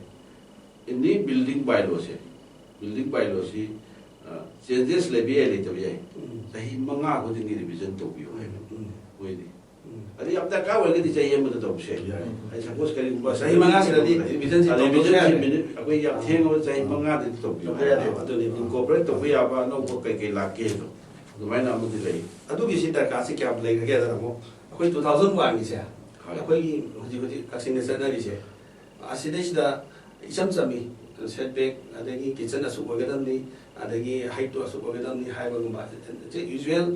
ꯑꯦꯅꯤ ꯕꯤꯜꯗꯤꯡ ꯕꯥꯏꯂꯣꯁꯤ ꯆꯦꯟꯖꯦꯁ ꯂꯩꯕ ꯌꯥꯏ ꯂꯩꯇꯕ ꯌꯥꯏ ꯆꯍꯤ 5 ꯈꯨꯗꯤꯡꯒꯤ ꯔꯤꯚꯤꯖꯟ ꯇꯧꯕꯤꯌꯨ ꯍꯥꯏꯕ ꯃꯣꯏꯗꯤ ꯑꯗꯨ ꯌꯥꯝ ꯗꯔꯀꯥꯔ ꯑꯣꯏꯔꯒꯗꯤ ꯆꯍꯤ ꯑꯃꯗ ꯇꯧꯕꯁꯦ ꯍꯥꯏꯗꯤ ꯁꯄꯣꯁ ꯀꯔꯤꯒꯨꯝꯕ ꯆꯍꯤ 5ꯁꯤꯗꯗꯤ ꯔꯤꯚꯤꯖꯟꯁꯤ ꯑꯩꯈꯣꯏ ꯌꯥꯝ ꯊꯦꯡꯉꯕ ꯆꯍꯤ 5ꯗꯗꯤ ꯇꯧꯕꯤꯌꯨ ꯑꯗꯨꯅꯤ ꯏꯟꯀꯣꯄꯔꯦꯠ ꯇꯧꯕ ꯌꯥꯕ ꯑꯅꯧꯕ ꯀꯩ ꯂꯥꯛꯀꯦꯗꯣ ꯑꯗꯨꯃꯥꯏꯅ ꯑꯃꯗꯤ ꯂꯩ ꯑꯗꯨꯒꯤꯁꯤ ꯗꯔꯀꯥꯔꯁꯤ ꯀꯌꯥꯝ ꯂꯩꯈ꯭ꯔꯒꯦꯗ ꯑꯃꯨꯛ ꯑꯩꯈꯣꯏ 2001ꯒꯤꯁꯦ ꯑꯩꯈꯣꯏꯒꯤ ꯍꯧꯖꯤꯛ ꯀꯛꯆꯤꯡꯗ ꯆꯠꯅꯔꯤꯁꯦ ꯑꯁꯤꯗꯩꯁꯤꯗ ꯏꯆꯝ ꯆꯝꯃꯤ ꯁꯦꯠꯕꯦꯛ ꯑꯗꯒꯤ ꯀꯤꯠꯆꯟ ꯑꯁꯨꯛ ꯑꯣꯏꯒꯗꯕꯅꯤ ꯑꯗꯒꯤ ꯍꯩꯠꯇꯨ ꯑꯁꯨꯛ ꯑꯣꯏꯒꯗꯕꯅꯤ ꯍꯥꯏꯕꯒꯨꯝꯕ ꯌꯨꯖꯨꯋꯦꯜ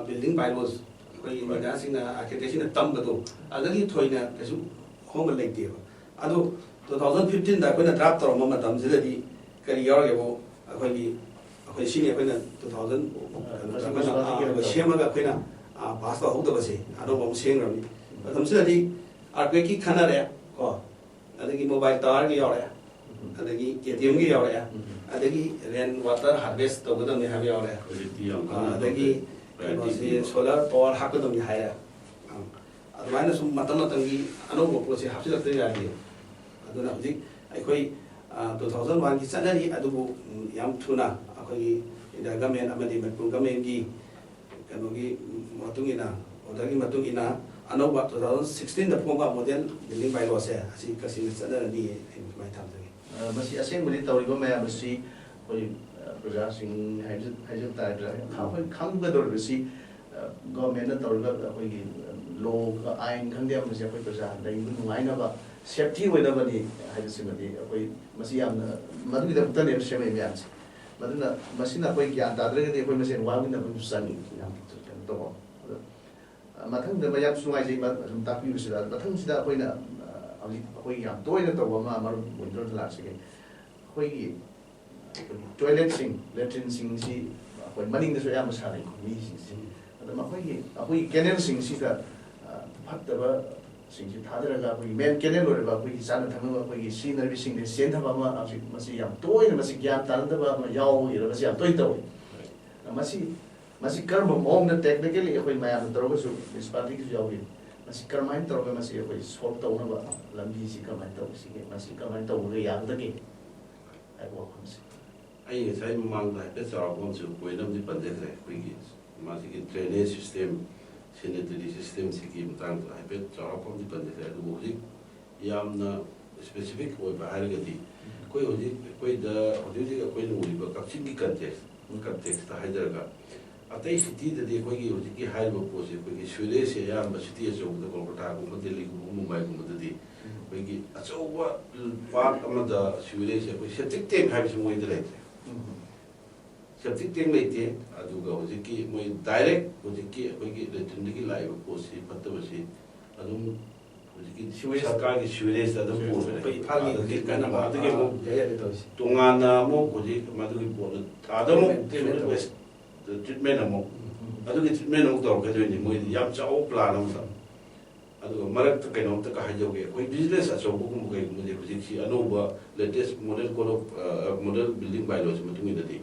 ꯕꯤꯜꯗꯤꯡ ꯕꯥꯏꯂꯣꯁ ꯑꯩꯈꯣꯏꯒꯤ ꯏꯟꯖꯤꯅꯤꯌꯥꯔꯁꯤꯡꯅ ꯑꯥꯔꯀꯤꯇꯦꯛꯁꯤꯡꯅ ꯇꯝꯕꯗꯣ ꯑꯗꯒꯤ ꯊꯣꯏꯅ ꯀꯩꯁꯨ ꯍꯣꯡꯕ ꯂꯩꯇꯦꯕ ꯑꯗꯣ 2015ꯗ ꯑꯩꯈꯣꯏꯅ ꯗ꯭ꯔꯥꯐ ꯇꯧꯔꯝꯕ ꯃꯇꯝꯁꯤꯗꯗꯤ ꯀꯔꯤ ꯌꯥꯎꯔꯒꯦꯕꯨ ꯑꯩꯈꯣꯏ ꯁꯤꯅꯤ ꯑꯩꯈꯣꯏꯅ 2000 ꯁꯦꯝꯃꯒ ꯑꯩꯈꯣꯏꯅ ꯄꯥꯁ ꯇꯧꯍꯧꯗꯕꯁꯦ ꯑꯅꯧꯕ ꯑꯃꯨꯛ ꯁꯦꯝꯈ꯭ꯔꯕꯅꯤ ꯃꯇꯝꯁꯤꯗꯗꯤ ꯑꯥꯔꯠꯀ꯭ꯋꯦꯛꯀꯤ ꯈꯟꯅꯔꯦ ꯀꯣ ꯑꯗꯒꯤ ꯃꯣꯕꯥꯏꯜ ꯇꯥꯋꯔꯒꯤ ꯌꯥꯎꯔꯛꯑꯦ ꯑꯗꯒꯤ ATMꯒꯤ ꯌꯥꯎꯔꯛꯑꯦ ꯑꯗꯒꯤ ꯔꯦꯟ ꯋꯥꯇꯔ ꯍꯥꯔꯚꯦꯁ ꯇꯧꯒꯗꯕꯅꯤ ꯍꯥꯏꯕ ꯌꯥꯎꯔꯛꯑꯦ ꯑꯗꯒꯤ ꯀꯩꯅꯣꯁꯤ ꯁꯣꯂꯔ ꯄꯥꯋꯔ ꯍꯥꯞꯀꯗꯕꯅꯤ ꯍꯥꯏꯔꯦ ꯑꯗꯨꯃꯥꯏꯅ ꯁꯨꯝ ꯃꯇꯝꯒꯤ ꯑꯅꯧꯕ ꯄꯣꯠꯁꯦ ꯍꯥꯞꯆꯤꯜꯂꯛꯇ ꯌꯥꯗꯦ ꯑꯗꯨꯅ ꯍꯧꯖꯤꯛ ꯑꯩꯈꯣꯏ 2001ꯒꯤ ꯆꯠꯅꯔꯤ ꯑꯗꯨꯕꯨ ꯌꯥꯝ ꯊꯨꯅ ꯑꯩꯈꯣꯏꯒꯤ ꯏꯟꯗꯤꯌꯥ ꯒꯃꯦꯟ ꯑꯃꯗꯤ ꯃꯅꯤꯄꯨꯔ ꯒꯃꯦꯟꯒꯤ ꯀꯩꯅꯣꯒꯤ ꯃꯇꯨꯡ ꯏꯟꯅ ꯑꯣꯔꯗꯔꯒꯤ ꯃꯇꯨꯡ ꯏꯟꯅ ꯑꯅꯧꯕ 2016ꯗ ꯐꯣꯡꯕ ꯃꯣꯗꯦꯜ ꯕꯤꯜꯗꯤꯡ ꯕꯥꯏꯂꯣꯁꯦ ꯑꯁꯤ ꯀꯛꯆꯤꯡꯗ ꯆꯠꯅꯔꯅꯤ ꯑꯩꯅ ꯁꯨꯃꯥꯏꯅ ꯊꯝꯖꯒꯦ ꯃꯁꯤ ꯑꯁꯦꯡꯕꯗꯤ ꯇꯧꯔꯤꯕ ꯃꯌꯥꯝ ꯑꯁꯤ ꯑꯩꯈꯣꯏ ꯄ꯭ꯔꯖꯥꯁꯤꯡ ꯍꯥꯏꯖꯕ ꯇꯥꯔꯦ ꯑꯩꯈꯣꯏ ꯈꯪꯒꯗꯧꯔꯤꯕꯁꯤ ꯒꯣꯔꯃꯦꯟꯅ ꯇꯧꯔꯤꯕ ꯑꯩꯈꯣꯏꯒꯤ ꯂꯣ ꯑꯥꯏꯟ ꯈꯪꯗꯦ ꯑꯃꯁꯤ ꯑꯩꯈꯣꯏ ꯄ꯭ꯔꯖꯥ ꯂꯩꯕ ꯅꯨꯡꯉꯥꯏꯅꯕ ꯁꯦꯐꯇꯤ ꯑꯣꯏꯅꯕꯅꯤ ꯍꯥꯏꯕꯁꯤꯃꯗꯤ ꯑꯩꯈꯣꯏ ꯃꯁꯤ ꯌꯥꯝꯅ ꯃꯗꯨꯒꯤꯗꯃꯛꯇꯅꯦꯕ ꯁꯦꯝꯃꯛꯏ ꯃꯌꯥꯝꯁꯦ ꯃꯗꯨꯅ ꯃꯁꯤꯅ ꯑꯩꯈꯣꯏ ꯒ꯭ꯌꯥꯟ ꯇꯥꯗ꯭ꯔꯒꯗꯤ ꯑꯩꯈꯣꯏ ꯃꯁꯦꯟ ꯋꯥꯃꯤꯟꯅꯕꯁꯨ ꯆꯪꯉꯤ ꯌꯥꯝ ꯀꯩꯅꯣ ꯇꯧꯕ ꯑꯗꯣ ꯃꯊꯪꯗ ꯃꯌꯥꯝꯁꯨ ꯅꯨꯡꯉꯥꯏꯖꯩ ꯁꯨꯝ ꯇꯥꯛꯄꯤꯕꯁꯤꯗ ꯃꯊꯪꯁꯤꯗ ꯑꯩꯈꯣꯏꯅ ꯍꯧꯖꯤꯛ ꯑꯩꯈꯣꯏ ꯌꯥꯝ ꯇꯣꯏꯅ ꯇꯧꯕ ꯑꯃ ꯃꯔꯨꯞ ꯑꯣꯏꯗ꯭ꯔꯣꯅ ꯂꯥꯛꯆꯒꯦ ꯑꯩꯈꯣꯏꯒꯤ ꯇꯣꯏꯂꯦꯠꯁꯤꯡ ꯂꯦꯇ꯭ꯔꯤꯟꯁꯤꯡꯁꯤ ꯑꯩꯈꯣꯏ ꯃꯅꯤꯡꯗꯁꯨ ꯑꯌꯥꯝꯕ ꯁꯥꯟꯅꯩ ꯃꯤꯁꯤꯡꯁꯤ ꯑꯗꯨꯝ ꯑꯩꯈꯣꯏꯒꯤ ꯀꯦꯅꯦꯜꯁꯤꯡꯁꯤꯗ ꯐꯠꯇꯕ ꯁꯤꯡꯁꯤ ꯊꯥꯗꯔꯒ ꯑꯩꯈꯣꯏꯒꯤ ꯃꯦꯟ ꯀꯦꯅꯦꯜ ꯑꯣꯏꯔꯤꯕ ꯑꯩꯈꯣꯏꯒꯤ ꯆꯥꯅ ꯊꯛꯅꯕ ꯑꯩꯈꯣꯏꯒꯤ ꯁꯤꯖꯤꯟꯅꯔꯤꯕꯁꯤꯡꯁꯦ ꯆꯦꯟꯊꯕ ꯑꯃ ꯍꯧꯖꯤꯛ ꯃꯁꯤ ꯌꯥꯝ ꯇꯣꯏꯅ ꯃꯁꯤ ꯒ꯭ꯌꯥꯟ ꯇꯥꯅꯗꯕ ꯑꯃ ꯌꯥꯎꯕꯒꯤꯔ ꯃꯁꯤ ꯌꯥꯝ ꯇꯣꯏꯅ ꯇꯧꯏ ꯃꯁꯤ ꯀꯔꯝꯕ ꯃꯑꯣꯡꯗ ꯇꯦꯛꯅꯤꯀꯦꯜꯂꯤ ꯑꯩꯈꯣꯏ ꯃꯌꯥꯝꯅ ꯇꯧꯔꯒꯁꯨ ꯃ꯭ꯌꯨꯅꯤꯁꯤꯄꯥꯂꯤꯇꯤꯒꯤꯁꯨ ꯌꯥꯎꯏ ꯃꯁꯤ ꯀꯔꯝꯍꯥꯏꯅ ꯇꯧꯔꯒ ꯃꯁꯤ ꯑꯩꯈꯣꯏ ꯁꯣꯜꯕ ꯇꯧꯅꯕ ꯂꯝꯕꯤꯁꯤ ꯀꯔꯝꯍꯥꯏꯅ ꯇꯧꯁꯤꯒꯦ ꯃꯁꯤ ꯀꯔꯝꯍꯥꯏꯅ ꯇꯧꯕꯒ ꯌꯥꯒꯗꯒꯦ ꯍꯥꯏꯕ ꯋꯥꯐꯝꯁꯤ ꯑꯩ ꯉꯁꯥꯏ ꯃꯃꯥꯡꯗ ꯍꯥꯏꯐꯦꯠ ꯆꯥꯎꯔꯥꯛꯄ ꯑꯃꯁꯨ ꯄꯣꯏꯟꯠ ꯖꯈ꯭ꯔꯦ ꯑꯩꯈꯣꯏꯒꯤ ꯃꯁꯤꯒꯤ ꯗ꯭ꯔꯦꯅꯦꯖ ꯁꯤꯁꯇꯦꯝ ꯁꯦꯅꯤꯇꯔꯤ ꯁꯤꯁꯇꯦꯝꯁꯤꯒꯤ ꯃꯇꯥꯡꯗ ꯍꯥꯏꯐꯦꯠ ꯆꯥꯎꯔꯥꯛꯄ ꯑꯃꯗꯤ ꯄꯟꯖꯈ꯭ꯔꯦ ꯑꯗꯨꯕꯨ ꯍꯧꯖꯤꯛ ꯌꯥꯝꯅ ꯁ꯭ꯄꯦꯁꯤꯐꯤꯛ ꯑꯣꯏꯕ ꯍꯥꯏꯔꯒꯗꯤ ꯑꯩꯈꯣꯏꯅ ꯎꯔꯤꯕ ꯀꯛꯆꯤꯡꯒꯤ ꯀꯟꯇꯦꯛꯁꯇ ꯍꯥꯏꯖꯔꯒ ꯑꯇꯩ ꯁꯤꯇꯤꯗꯗꯤ ꯑꯩꯈꯣꯏꯒꯤ ꯍꯧꯖꯤꯛꯀꯤ ꯍꯥꯏꯔꯤꯕ ꯄꯣꯠꯁꯦ ꯑꯩꯈꯣꯏꯒꯤ ꯁ꯭ꯋꯦꯔꯦꯖꯁꯦ ꯑꯌꯥꯝꯕ ꯁꯤꯇꯤ ꯑꯆꯧꯕꯗ ꯀꯣꯜꯀꯇꯥꯒꯨꯝꯕ ꯗꯦꯜꯂꯤꯒꯨꯝꯕ ꯃꯨꯝꯕꯥꯏꯒꯨꯝꯕꯗꯗꯤ ꯑꯩꯈꯣꯏꯒꯤ ꯑꯆꯧꯕ ꯄꯥꯠ ꯑꯃꯗ ꯁ꯭ꯋꯦꯔꯦꯖꯁꯦ ꯑꯩꯈꯣꯏ ꯁꯦꯞꯇꯤꯛ ꯇꯦꯡ ꯍꯥꯏꯕꯁꯤ ꯃꯣꯏꯗ ꯂꯩꯇ꯭ꯔꯦ ꯁꯦꯞꯇꯤꯛ ꯇꯦꯡ ꯂꯩꯇꯦ ꯑꯗꯨꯒ ꯍꯧꯖꯤꯛꯀꯤ ꯃꯣꯏ ꯗꯥꯏꯔꯦꯛ ꯍꯧꯖꯤꯛꯀꯤ ꯑꯩꯈꯣꯏꯒꯤ ꯂꯦꯇ꯭ꯔꯤꯟꯗꯒꯤ ꯂꯥꯛꯏꯕ ꯄꯣꯠꯁꯤ ꯐꯠꯇꯕꯁꯤ ꯑꯗꯨꯝ सरकार की सीवरेज अदम पूरे फागी कन अदगे मो जय तौसी तोंगाना मो कोजी मदुगी पोल आदम ट्रीटमेंट अमो अदुगी ट्रीटमेंट अमो तौर कदोइनि मोइ याम चाओ प्लान अमो अदुगा मरक कइनो त का हाजोगे कोई बिजनेस अचौबो गुम गई मुझे हुजिकि अनोबा latest model code of model building bylaws मतुंगी ददी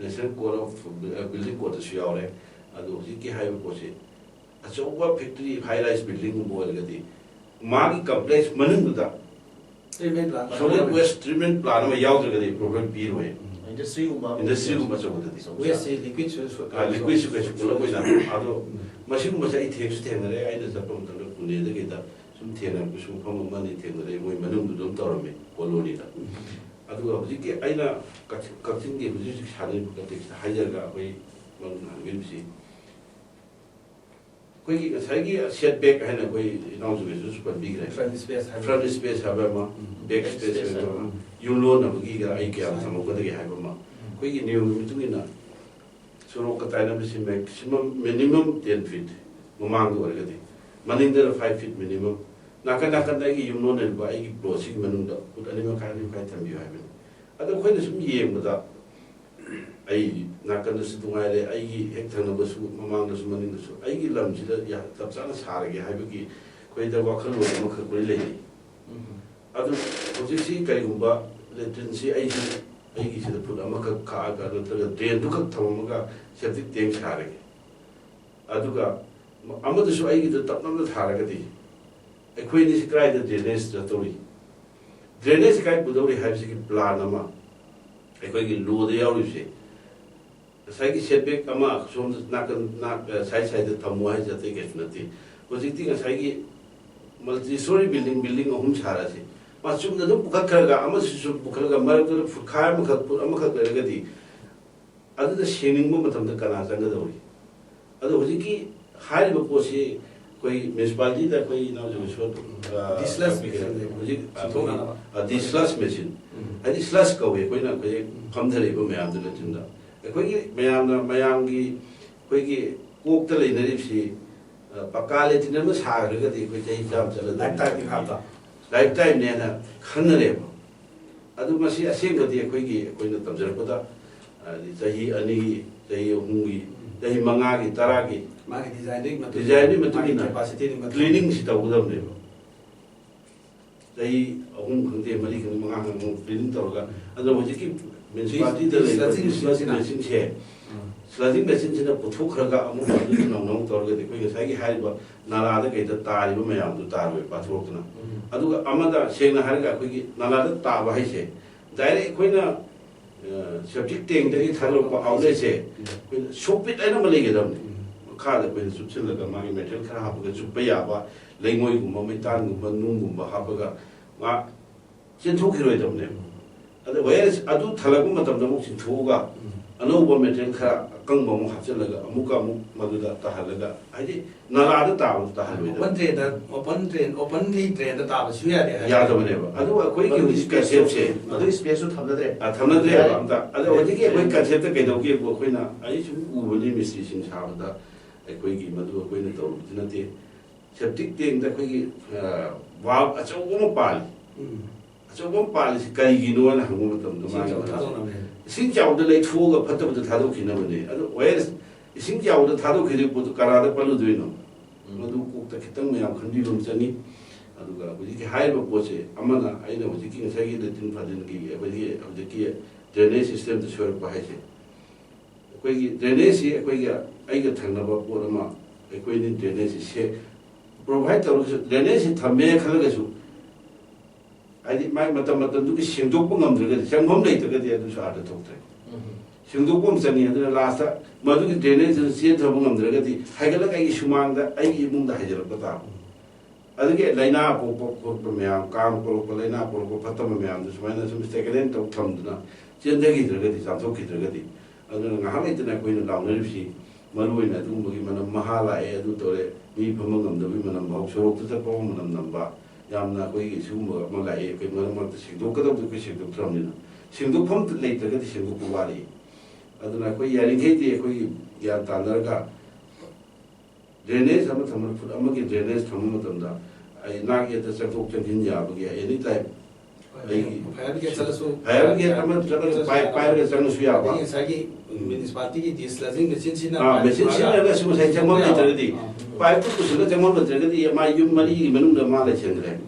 national code of building code सु यावरे अदु हुजिकि हाइबो पोसे अचौबा फैक्ट्री हाई राइज बिल्डिंग बोलगदी मागी कॉम्प्लेक्स मनुंगदा treatment plan solid waste treatment plan में यावदगदी प्रॉब्लम पीरोए इंडस्ट्री गुम्बा चौददी वेस्ट लिक्विड लिक्विड सु कैसे पुलो कोइना आदो मसिम मसा इ थेक्स थेंगरे आइना जपम तंग पुने दगेदा सुम थेना सुम फम मनि थेंगरे मोइ मनुंग दुम तौरमे कोलोनी दा अदुगा हुजिकि आइना कक्सिंग हुजिक सानि कते हाइजरगा कोइ मन हांगिबसि कोई की सेटबैक है ना कोई इनाउंस सुपर बिग है फ्रंट स्पेस है बमा बैक स्पेस है बमा यूलो ना बगी का आई क्या हम को दे है बमा कोई की न्यू मिटुगी ना सुरो का ताइना बिस मैक्सिमम मिनिमम 10 फीट ममांग दो रगदी मनिंग दर 5 फीट मिनिमम नाका नाका दाई यूलो ने बा आई प्रोसिंग मनुंग दा उत अनिमा खाइ थम्बियो है बने अदो खोइना सुम येंबदा आई नाकन से तुंगाइले आईगी हेक थंगबसु ममांगदसु मनिंगदसु आईगी लमसिदा या तबचाना सारगे हाइबगी कोइदा वाखल लो मख कोइ लेनि अदु होजिसि करिगुंबा लेटेंसी आईगी सिदा फुट अमक खागा नतगा ड्रेन दुख थममगा सेप्टिक टैंक सारगे अदुगा अमदसु आईगी तपनम थारगदी एखोइनि सिक्राइदा ड्रेनेज जतोरि ड्रेनेज काय बुदौरि हाइबसि प्लान अमा एखोइगी लोदे याउरिसे साइकी सेटबैक अमा सोम नाकन नाक साइड साइड थमो है जते गेसनती होजिकति psyche multi storey building अहुम सारासे Masum दम पुखखरगा अमा सुसु पुखरगा मरक फुखाय मखक पुर अमखक लेरगदी अदुदा शेनिंगबो मतमदा कना संगदौरी अदु होजिकि हाइबो पोसे कोई म्युनिसिपालिटी दा कोई नाउ जो सो डिस्लस होजिक डिस्लस मशीन अदि स्लस कवे कोइना कोइ फमधरेबो मयाम दलचिंदा अखोगी मयामगी कोई कोक लेनरीबसी पक्का लेटिन सागरगदी कोई चाही जाम चल लाइफ टाइम ने खनरेब अदु मसी असेंगदी अखोगी कोइना तमजरपदा चाही अनि चाही हुंगी चाही मंगागी तरागी मागी डिजाइनिंग मतुगिना कैपेसिटी क्लीनिंग सि तौगदमनेब चाही अहुम खंदे मरी खंदे मंगा खंदे क्लीनिंग तौरगा अदु होजिकी म्युनिसिपालिटी दा स्लजिंग मशीन से पुथोखरगा अमुक नौ तौरगदी कोई गसाई हाइबा नालादा कइदा तारिबो मयाम दु तारवे पाथोकना अदुगा अमदा सेंगना हारगा कोई नालादा ताबा हाइसे डायरेक्ट कोइना सेप्टिक टैंक दगी थालोको आउटलेट से कोइ सोपिट आइना मलेगेदमने खादा कोइ सुपसिलगा मागी मेटल खरा हापगा जुपा याबा लेंगोइगुम्बा मैतानगुम्बा नुंगुम्बा हापगा मा चिन्थोखिरोइदमने अदु वायरस अदु थलगु मतमदा मु चिन्थोगा अनौबा मेटेरियल खरा कंबा मु हाचलगा अमुका मु मदुदा तहलगा हाइदि नालादा ताबु तहलवेदा ओपनली ट्रेन दा ताबु सु यादे यादबनेबा अदु अखोइ की हुजिस कंसेप्ट से अदु स्पेस सु थमनदरे अमदा अदु होजिकि अखोइ कंसेप्ट कइदौकी अखोइना आई सु उबनि मिस्ट्री सिंग साबदा अखोइ की मदु अखोइना तौरुदिनते सेप्टिक टैंक दा अखोइ की वाव अचौबो पाल अचौबो पाल करिगिनो ना हंगो मतमदा मागी इसिंग चाउद लेथोगा फतबद थादोखिनबने अदु वायरस इसिंग चाउद थादोखिदि पुत करादा पलुदुइनो मदु कोकता खितंग मयाम खंदिलुम चनी अदुगा हुजिकि हाइबो पोसे अमना आइना हुजिकि नसागी लेटिन फादिनगी हुजिकि ड्रेनेज सिस्टम द सोर पाइसे कोइगी ड्रेनेज सी कोइगी आइगा थंगनबा पोरमा कोइनि ड्रेनेज से प्रोवाइड तौरसु ड्रेनेज थमे खलगसु आदि माइ दुगी सेंदोकपो ngमद्रगदि संगम लेतगदि अदु साद थोक्थ्रे सेंदोकपो चनी अदु लास्ट मदुगी ड्रेनेज से थबो ngमद्रगदि हाइगलक आइ सुमांगदा आइ इमुंगदा हाइजरक ता अदुगे लाइना पोप म्याम काम पोप लाइना पोप फतम म्याम सुमाइना सुम स्टेगनेंट तो थमदना चेंदगी द्रगदि साथोखि द्रगदि अदु ngahalaitना कोइना लाउनरिसि मरुइना दुंबगी मनम महाला ए अदु तोरे मी फम ngमदबि मनम भाव सोरक तपो मनम नंबा यामना कोई सुगुम्बा मलाए कोई मरमत सिंदोकदब कोई सिंदोकथ्रमनिना सिंदोकफम लेतगदि सिंदोकपो वारी अदुना कोई यारिंगैदि कोई या तानरगा ड्रेनेज हम थमन फुट अमगे ड्रेनेज थम मतमदा ai nang ye ta chakok changin ya bagi any time Fire brigade chalasu. Fire brigade ama chakok fire ga chang su ya ba Sagi municipality ki dislodging machine sina. machine sina ga su sai changmon ni taradi pipe ku su ga changmon ba taradi ma yum mari gi menung da ma la chengre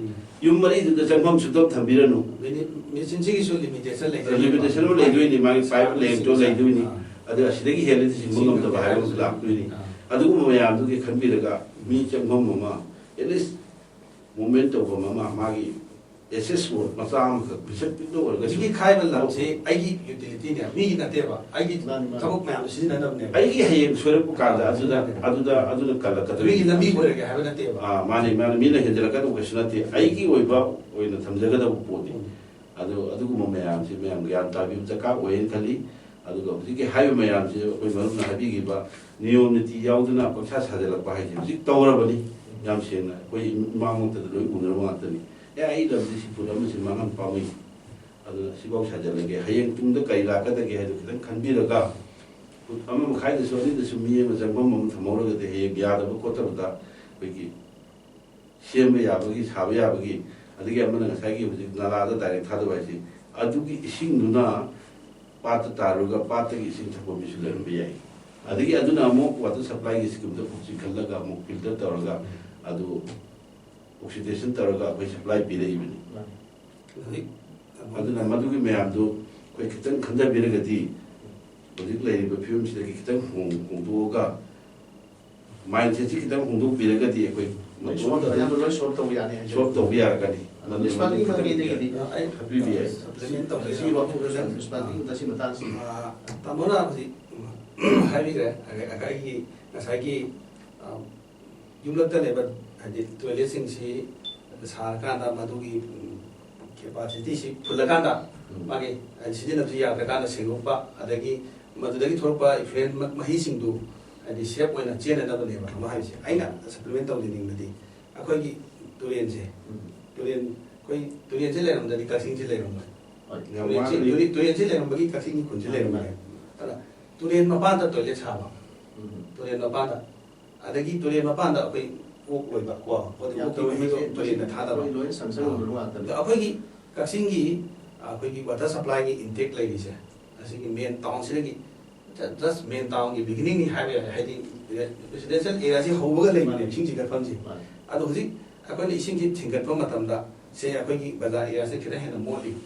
yum mari da changmon su dok thambiranu machine sigi su limitation le doi ni ma pipe le to le doi ni ada asidagi hele si mungam da ba ha lo la doi ni adu ma ya du ki khanbiraga mi changmon mama at least moment of mama magi SS word masam ka bisap pito or ga sigi khai bal lam se aigi utility ne mi na te ba aigi thabuk ma si na ne aigi hayeng sore pu ka da aduda kala ka mi na mi bore ga ha na te ba mani mi na hendra ka do shna te aigi oiba oina thamjaga da bu ni adu gu mayam si mayam gyan ta bi ta ka oin khali adu ga sigi hayu mayam si oi maru na habi gi ba niyom niti yauduna pakha sajala ba hai ji tawra bani yam sena koi mangong ta do unra ma ta ni ya ai da si pu da mu si mangan pa mi adu si ba sajala ge hayeng tung da kai la ka da ge ha du kan khan bi ra ga amma mu khai da so ni da su mi ma jang bom mom thamora ga de he ya da bu ko ta da koi ki sem ya ba gi sa ba ya ba gi adu ge amma na sai gi bu na la da direct tha da ba si adu gi ising nu na pat ta ru ga pat gi ising tha ko mi su len bi ai adagi aduna mo water supply gi scheme da pukchi khallaga mo filter taraga adu oxidation taraga ko supply bi re ibni aduna madu gi mayam do ko kitang khanda bi re gadi bodi lai ba film si da kitang hong do ga mind se kitang hong do bi re gadi ko so da ya lo short to ya ne short to bi ya gadi municipality ma gi de ai happy bi ai supplement to si wa pu da municipality da si matan si tamona si haibigre akai ngasai yumlakta leba hadi toilet sing si sarkanda madugi capacity si phulakanda magi sijina si yakanda singupa adagi madudagi thorpa friend mahi singdu hadi shape oina chena da leba ma haisi aina supplement to ding madi akoi gi tulen se tulen se leram da ka sing se leram tulen se leram bagi ka sing kun se leram ala tulen mapanda toilet chaba tulen mapanda adagi tulen mapanda akoi ok loiba ko tulen na thada ba loin samsang lu wa ta akoi gi kaksin gi akoi gi water supply gi intake lai gi se asigi main town se gi just main town gi beginning ni highway haidi residential area si hoba lai ni sing ji ga famji adu huji akoi ni sing ji thingat pa matam da se akoi gi bazar area se khida hena moli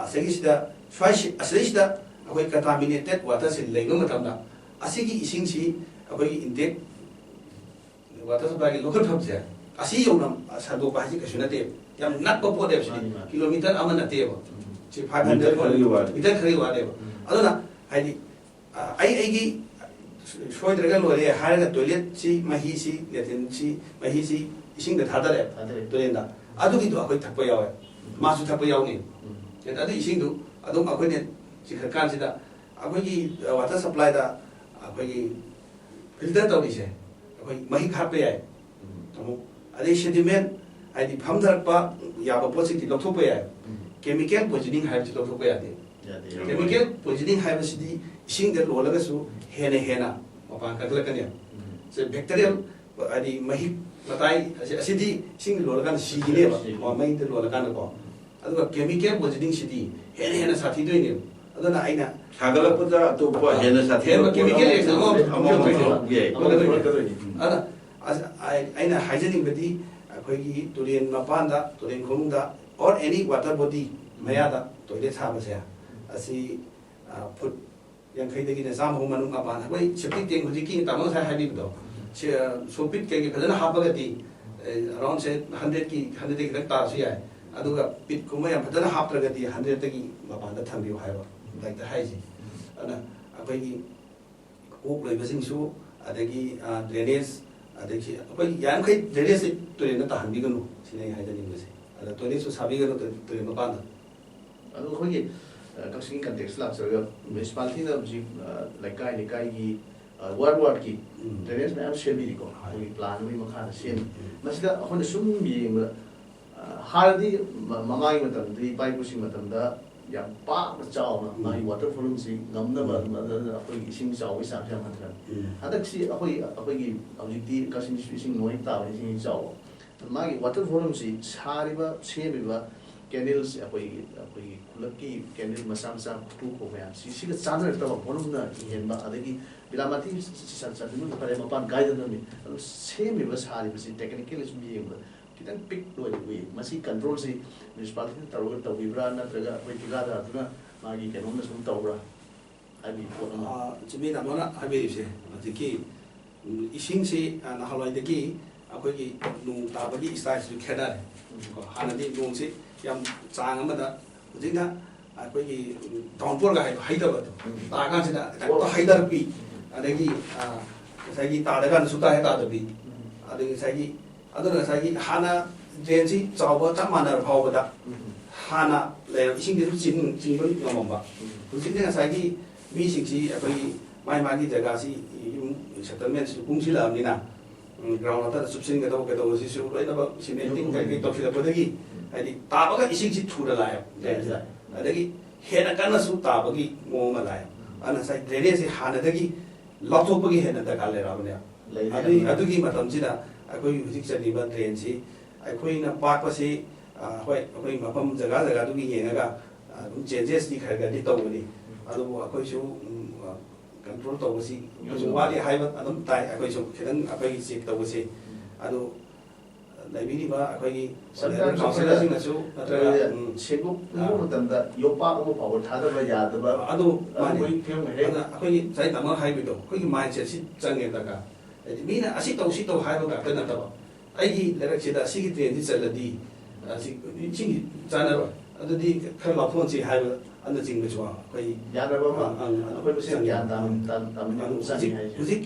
se gi sida swai asli sida akoi contaminated water se leiba matamda asigi ising si akoi intake water supply gi local pump se asi yonam sado ba ji kasuna te yam nat pa po de kilometer amana te ba si 500 meter khari wa de ba aduna haidi ai gi shoi draga lo re har ga toilet si mahi si letin si mahi si ising da thada re toilet da adu gi do akoi thakpa yawe ma su thakpa yaw ni adu ising du adum akoi ne si khan si da akoi gi water supply da akoi gi filter to ni se akoi mahi khap pe ai tamu ade sediment ai di pham dhar pa ya ba po si ti lokthop pe ai chemical poisoning hai chi lokthop pe ai chemical poisoning hai ba si di ising de lo la ga su hena mapa ka la kan ya se bacterial ai mahi matai asi di sing lo la kan si gi ne ba mai de lo la kan ko adu chemical poisoning si di hena sathi do ni aduna aina sagalapda to pa hena sathe chemical reaction ada aina hygienic bedi akhoi tulen mapanda tulen khonungda or any water body mayada toilet ha base asi foot yang khai degi na sam hom manung apa hoi septic tank huji ki tamang sa habi do se sopit ke phadana ha bagati around say 100 ki 100 ki ta su ya aduga pit kuma ya phadana ha pragati 100 tagi mapanda thambi hai ba like the haiji ana akhoi ok loi basing su adagi drainage adagi akhoi yang khai drainage toilet na ta hanbi ganu sinai haidani base ada toilet su sabi ganu toilet mapanda adu khoi kaksingi context la so municipality da ji lekai gi ward ki drainage ma shelbi ko ai plan wi makha da sem masida akhon sum bi hardi mamai matam di pai pusi matam da yang pa chao na mai water volume si ngamna ba akhoi ising chao wi sa man kan adak si akhoi gi objective kasin ising noi ta wi ising chao मागी वाटर volume से सारिबा सेमिबा कैंडल्स अखोई खुलक की कैंडल मसा मसा टू को मैम सिसिगा चार्जर तब volume ना हेनबा अदगी बिलामाती संसादिनु परे मपान गाइड नमी सेमिबा सारिबा से टेक्निकली सुम येंबा कितन पिक लोय वे मसी कंट्रोल से म्युनिसिपालिटी तरोग तविब्रा नत्रगा अखोई तिगादा अदुना मागी कैनोम सुम तौब्रा आबि पोना चुमी नामोना हाबेरिसे अदगी इसिंग से नाहलाइदगी अखोई नुंग ताबगी स्टाइल सु खेदारे हानादी नुंग से याम चांग अमदा जिना अखोई डाउनपोर गा हाइदब तागा सिना तो हाइदर पी अदगी सागी तादगा सुता है तादबी अदगी सागी अदुना सागी हाना जेंसी चावबा चा मानर फावबदा हाना ले इसिंग दे चिन चिनबो ngomba हुजिना सागी मी सिंसी अखोई माइ मागी जगह सी settlement su kung sila amnina ground ata subsin ga daw si su loina ba cementing ka ki topsila podagi adi taba ga ising si thura la ya adagi hena kana su taba gi ngom la ya ana sai drainage si hana dagi lothok gi hena da kale ra bane adi adugi matam sida akoi hujik chani ba drain si akoi na pak pa si hoi akoi mapam jaga jaga dugi yenga ga changes ni khaga di tawni adu akoi su control tawasi wali haiba adum tai akoi su khidan akoi check tawasi adu laibini ba akoi sometimes consideration su checkbook no tanda yopa ko power thada ba yada ba adu akoi film he akoi sai tamar haibi do akoi mindset si change daga mina asi to haiba ga tana ta ba ai gi lerak sida si gi train di chaladi asi chi chana ba adu di khar la phone si haiba anda jing chwa akoi yada ba ma akoi bese yan tam sa ni hai huzik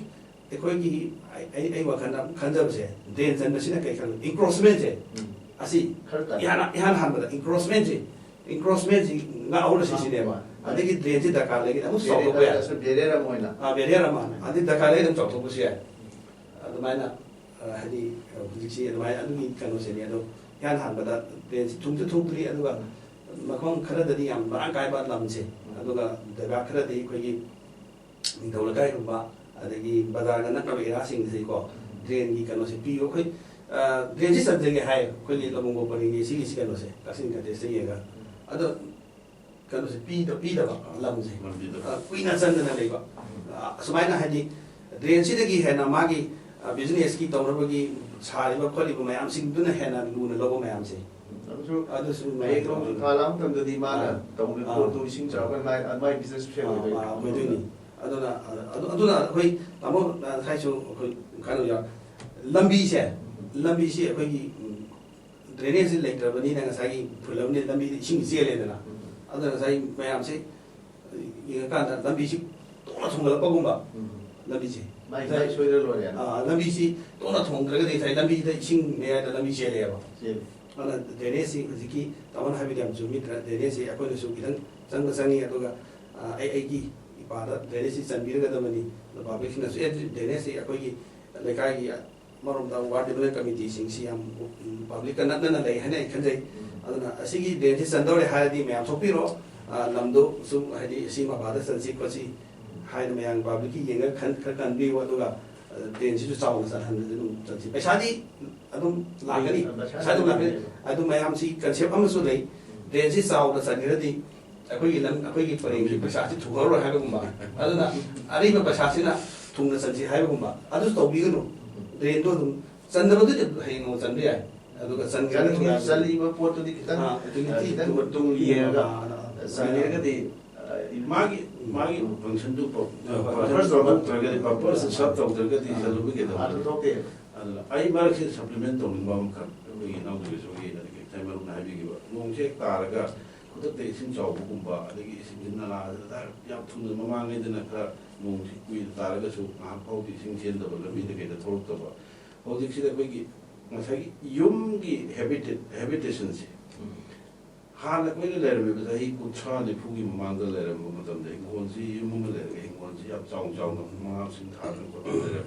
ekoi gi ai wa khanjab se den jan sina kai khan encroachment se asi yana yan han ba encroachment ji nga aur si sine ba adigi den ji dakar legi amu so ko ya berera moina berera ma adi dakar legi dum chok ko si ya adu maina hadi huzik si adu mai adu ni kanu se ni adu yan han ba da den ji tum pri adu ga makong khara da di am barang kai ba lam se adu ga daga khara di ko gi dawla dai rum ba adagi bazar ga nakna era sing se ko drain gi kanu se pi ko khoi drain ji sab jage hai khoi li lamung go pari gi si kanu se kasin ka de se ye ga ado kanu se pi da ba lam se kui na chan na le ko sumai na hadi drain si de gi he na ma gi business ki tawra ba gi chari ba kholi ba mayam sing du na he na lu na lo ba mayam se adu su mai ko kalam tam da di ma na tong ko to sing chaw kan mai admai business fair mai du ni aduna khoi tamo sai su khoi kanu ya lambi se khoi gi drainage later bani na sai gi phulam ne lambi sing je le na aduna sai mayam se ye kan da lambi si to na thong la pa gum ba lambi si mai sai soi de lo ya lambi si to na thong ga de sai lambi da sing me da lambi je le ba ana drainage si hujiki taman habi dam chu mi drainage si akoi su gidan changi aduga ai gi ipada drainage si chanbir ga damani public na su drainage si akoi gi lekai gi marom da ward development committee sing si am public na lei hane khanjai aduna asigi drainage chandore haidi me am thopiro lamdo su hadi si ma bada sansi ko si haid me ang public gi yenga kan bi wa aduga drainage si chaw na san han dum chansi paisadi adum lagani sadu lagani adu mayam si concept am su lei drainage si chaw na san giradi akoi lam akoi gi pareng gi paisa si thugaro ha ba gumba aduna ari ba paisa si na thungna sansi ha ba gumba adu to bi gnu drain do dum chandro de hai no chandri ai adu ga san ga ni sali ba pot di kita kita tung ye ga sali ga di magi function du first of all target purpose sub to target is a little bit adu to ke ai mar ke supplement to ngam kan we now do so ge da ke timer na bi ge ba mong che ta ga kudak de sin chaw bu kum ba de gi sin na la da ya thun ma ma ngai de na ka mong si kui ta ga su ma pau di sin chen da ba mi de ge da thor to ba ho dik si da ko gi ma sa gi yum gi habitation si haan ko le le me ba hi ku cha ni phu gi ma mang da le mo ma dam de ngon si yum mo le ge ngon si ya chang chang no ma sin tha ko le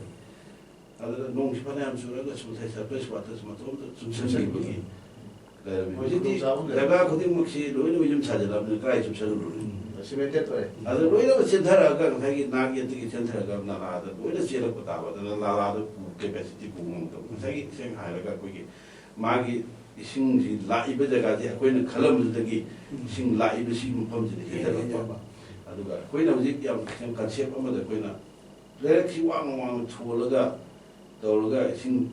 ada nong si pa na am su ra ga su thai sa pe swa ta ma to sun chen ni bu gi hojiti daga khuding muksi loino yum chajala ne kai chum charu cemented to adu loino chenthara ga thagi nagi ti chenthara ga na la da loino chera ko ta ba da la la da capacity ku mong to thagi seng hai la ga ko gi 마기 이싱지 라이브자가지 아코이는 칼럼즈다기 이싱 라이브 시 문법지 해달라고 아두가 아코이나 우지 양 그냥 같이 해보면 아코이나 레렉시 왕왕 투어가 떠올가 이싱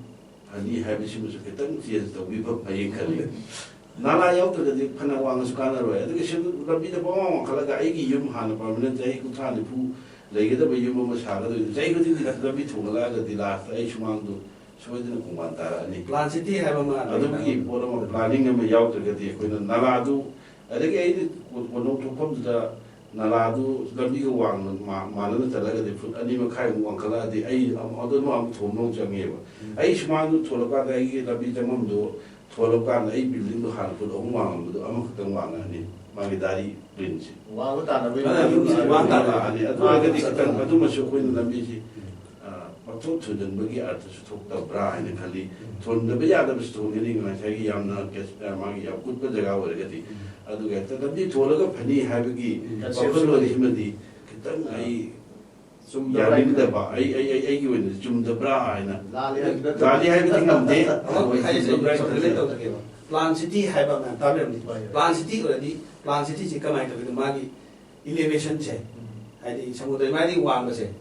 아니 해비시면서 그랬던 지에서 위법 바이 칼리 나라 여기까지 파나 왕수 가나로 해. 그게 실 라비다 보면 칼라가 아이기 유 하나 파면 자이 구타니 부 레게다 비 유모 사가도 자이 그디 라비 통가가 디라 아이 중앙도 소이드는 공간 따라니 플랜 시티 하면은 아두기 보러면 플래닝 에 야우들게디 그는 나라도 아데게 아이 원노 통품다 나라도 라비가 왕 마는 달라가디 풋 아니면 카이 왕 칼라디 아이 어떤 뭐 통농 정해봐 아이 중앙도 돌아가다 아이 라비 정음도 토로간 아이 빌딩도 하나 그 엉망도 아무것도 왕아니 마기 다리 린지 왕을 따는 왕따라 아니 아두가디 그딴 아두마쇼 코인 남비지 막또 투전በ기 아트스 톡다 브라이네 칼리 돈도 야다스 돈이 가 자기 양나 마기 야굿고 제가 오르게디 아두가 때다디 토로가 파니 하비기 버컬로 힘디 그딴 아이 좀 야림다 봐 아이 기원이 좀더 브라이나 달리 하비기 남데 플랜 시티 하면은 답이 플랜 시티 그러니 플랜 시티 그만이 또 마기 일리베이션 제 아니 사무들 많이 왕거세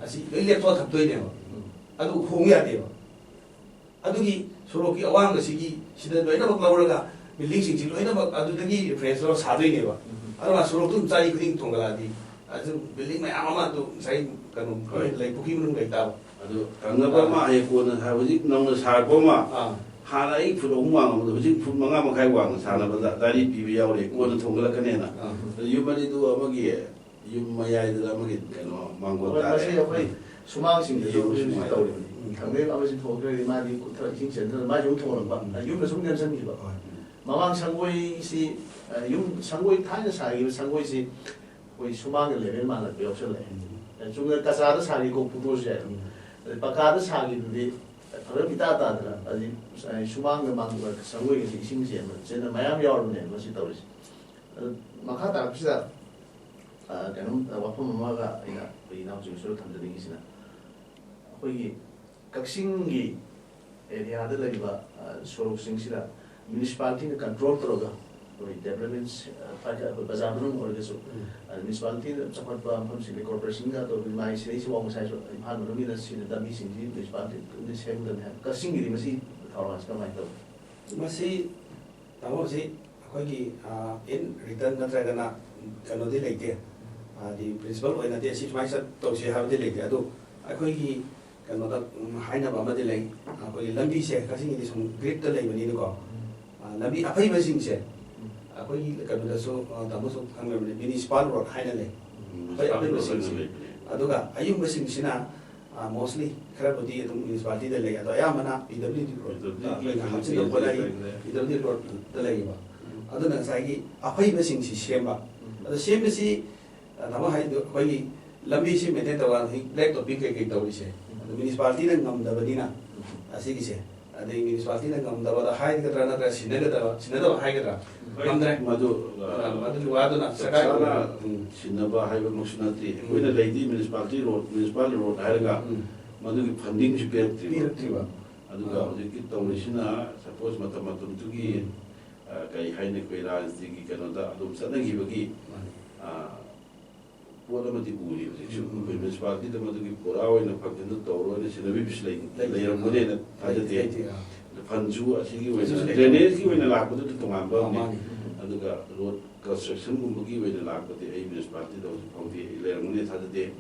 아시 일렉트로 탑도이네요 아두 홍해야 돼요 아두기 소로기 어왕 것이기 시대 너희는 막라오르가 빌딩싱지 너희는 막 아두들이 리퍼런스로 사도이네요 아마 소로도 짜이 그린 동가라디 아주 빌딩 아마도 사이 그는 거의 부기는 거 있다 아두 강나바마 아이고는 하버지 너무 살고마 하나의 부동왕도 지금 분명하면 가이왕 사나보다 다리 비비야오리 고는 통글라카네나 유마리도 아마기에 유마야이들 아마기 그노 망고 다시 여기 수망심도 떠오르니 강대 아버지 도그리 마디 구터 힘센터 마디 좀 통하는 거 유는 som년 전이 봐 마왕 상고이시 유 상고이 타는 사기 상고이시 거의 수망의 레벨만 할 없을래 중에 가사도 사기고 부도시야 바카도 사기인데 그런 비다다더라 아직 수망의 망과 상고이시 이심지에 저는 마음 여러분의 것이 떠오르지 마카다 합시다 그럼 와폰 엄마가 이 나오 중에서 탐드는 것이나 거기 각신기 에리아들 레이바 소록싱시라 뮤니시팔리티는 컨트롤 들어가 우리 데벨롭먼트 파가 바자르는 거기서 뮤니시팔리티는 잡아봐 함시 코퍼레이션가 또 마이 시리즈 왕 사이즈 한으로 미는 시는 담이신지 뮤니시팔리티 근데 세우는 각신기 맛이 타와스가 많이 또 맛이 나머지 거기 인 리턴 나트라가나 그노디 레이테 디 프린시पल 오이나디 아시 마이사 또시 하브디 레이테 아도 아코기 그노다 하이나 바마디 레이 아코기 람비세 가싱이 좀 그립다 레이버니고 lambi apai basingse akoi kanudaso damoso kangmebne municipal road hainale apai basingse aduga ayung basingsina mostly kharabudi adum municipality da lei ado ayamana PWD road la hamsin do bolai PWD road da lei ba aduna saigi apai basingsi semba ado sembasi damo hai do koi lambi si maintain tawa black topic ke tawise municipality na ngamdabadina asigi se ada municipality na ngamdabada hai gadra na sinada hai gadra ngamdra madu wadu na sakai sinaba hai ba musunati koina leidi municipal road haiga madu ki funding si pertiba aduga ki tawlisina suppose matamatum tugi kai haine koira stigi kanoda adum sanagi bagi Pola mati uri, jadi municipality itu matu ki porau ini fakir itu tahu ini sinabi bisa layar mudi ini aja dia, panju asli ini drainage ki ini laku itu tungamba ini, aduga road construction kumpuki ini laku itu municipality itu fakir layar mudi aja dia.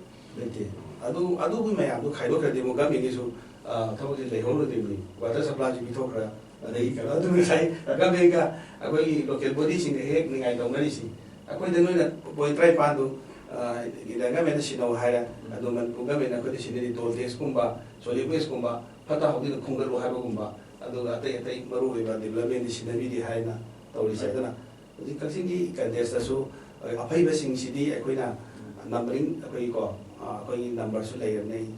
Adu pun macam adu kaido kerja muka mengi su, tahu sih layar mudi ini, water supply juga itu kerja, ada ikan, adu misalnya, agak mereka, aku ini local body sini hek nengai tahu nggak sih, aku ini dengar point try pandu. Kita nggak mana sinau hara, atau man bukan mana kau di sini di tol tes kumba, solid waste kumba, patah hobi kunggar luar kumba, atau atai baru ibarat development di sini di hara na, tahu di sana. Jadi kalau sini kan desa su, apa ibarat sing sini aku ina numbering aku ini number su layer ni,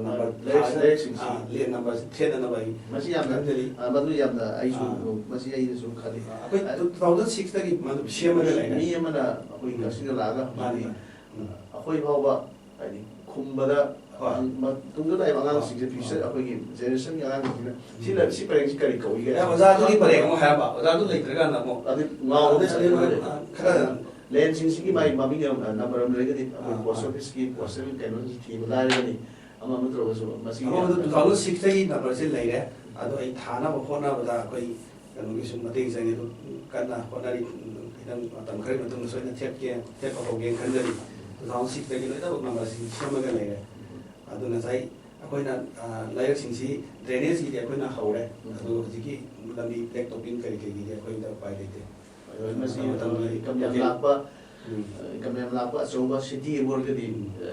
number layer number 10 na bayi. Masih yang baru yang masih yang itu kali. Aku 2006 lagi mana siapa mana? Ni mana aku ingat sini laga. Aku ibawa ini kumbada ꯇꯨꯡꯗ ꯂꯥꯛꯏꯕ ꯑꯉꯥꯡꯁꯤꯡꯁꯦ ꯐ꯭ꯌꯨꯆꯔ ꯑꯩꯈꯣꯏꯒꯤ ꯖꯦꯅꯦꯔꯦꯁꯟꯒꯤ ꯑꯉꯥꯡꯁꯤꯡꯁꯤꯅ ꯁꯤ ꯄꯔꯦꯡꯁꯤ ꯀꯔꯤ ꯀꯧꯏꯒꯦ ꯑꯣꯖꯥꯗꯨꯒꯤ ꯄꯔꯦꯡ ꯑꯃꯨꯛ ꯍꯥꯏꯔꯕ ꯑꯣꯖꯥꯗꯨ ꯂꯩꯇ꯭ꯔꯀꯥꯟꯗ ꯑꯃꯨꯛ ꯑꯗꯨ ꯉꯥꯎꯕꯗ ꯈꯔ ꯂꯦꯟꯁꯤꯡꯁꯤꯒꯤ ꯃꯥꯒꯤ ꯃꯃꯤꯡ ꯅꯝꯕꯔ ꯑꯃ ꯂꯩꯔꯒꯗꯤ ꯑꯩꯈꯣꯏ ꯄꯣꯁꯠ ꯑꯣꯐꯤꯁꯀꯤ ꯄꯣꯁꯇꯦꯜ ꯀꯩꯅꯣꯁꯤ ꯊꯤꯕ ꯂꯥꯏꯔꯒꯅꯤ ꯑꯃ ꯇꯧꯔꯒꯁꯨ ꯃꯁꯤꯒꯤ 2006ꯇꯒꯤ ꯅꯝꯕꯔꯁꯤ ꯂꯩꯔꯦ ꯑꯗꯣ ꯑꯩ ꯊꯥꯅꯕ ꯍꯣꯠꯅꯕꯗ ꯑꯩꯈꯣꯏ ꯀꯩꯅꯣꯒꯤꯁꯨ ꯃꯇꯦꯡ ꯆꯪꯉꯤ ꯑꯗꯨ ꯀꯟꯅ ꯍꯣꯠꯅꯔꯤ ꯈꯤꯇꯪ ꯃꯇꯝ ꯈꯔꯒꯤ ꯃꯇꯨꯡꯗ ꯁꯣꯏꯅ ꯊꯦꯠꯄ ꯍꯧꯒꯦꯅ ꯈꯟꯖꯔꯤ 2006ꯇꯒꯤ ꯂꯣꯏꯅꯃꯛ ꯅꯝꯕꯔꯁꯤ ꯁꯦꯝꯃꯒ ꯂꯩꯔꯦ ꯑꯗꯨ ꯉꯁꯥꯏ ꯑꯩꯈꯣꯏꯅ ꯂꯩꯔꯛꯁꯤꯡꯁꯤ ꯗ꯭ꯔꯦꯅꯦꯖꯀꯤꯗꯤ ꯑꯩꯈꯣꯏꯅ ꯍꯧꯔꯦ ꯑꯗꯨ ꯍꯧꯖꯤꯛꯀꯤ ꯂꯝꯕꯤ ꯕ꯭ꯂꯦꯛ ꯇꯣꯞꯄꯤꯡ ꯀꯔꯤꯒꯤꯗꯤ ꯑꯩꯈꯣꯏꯗ ꯎꯄꯥꯏ ꯂꯩꯇꯦ ꯃꯁꯤ ꯏꯟꯀꯝ ꯌꯥꯝ ꯂꯥꯛꯄ ꯏꯟꯀꯝ ꯌꯥꯝ ꯂꯥꯛꯄ ꯑꯆꯧꯕ ꯁꯤꯇꯤ ꯑꯃ ꯑꯣꯏꯔꯒꯗꯤ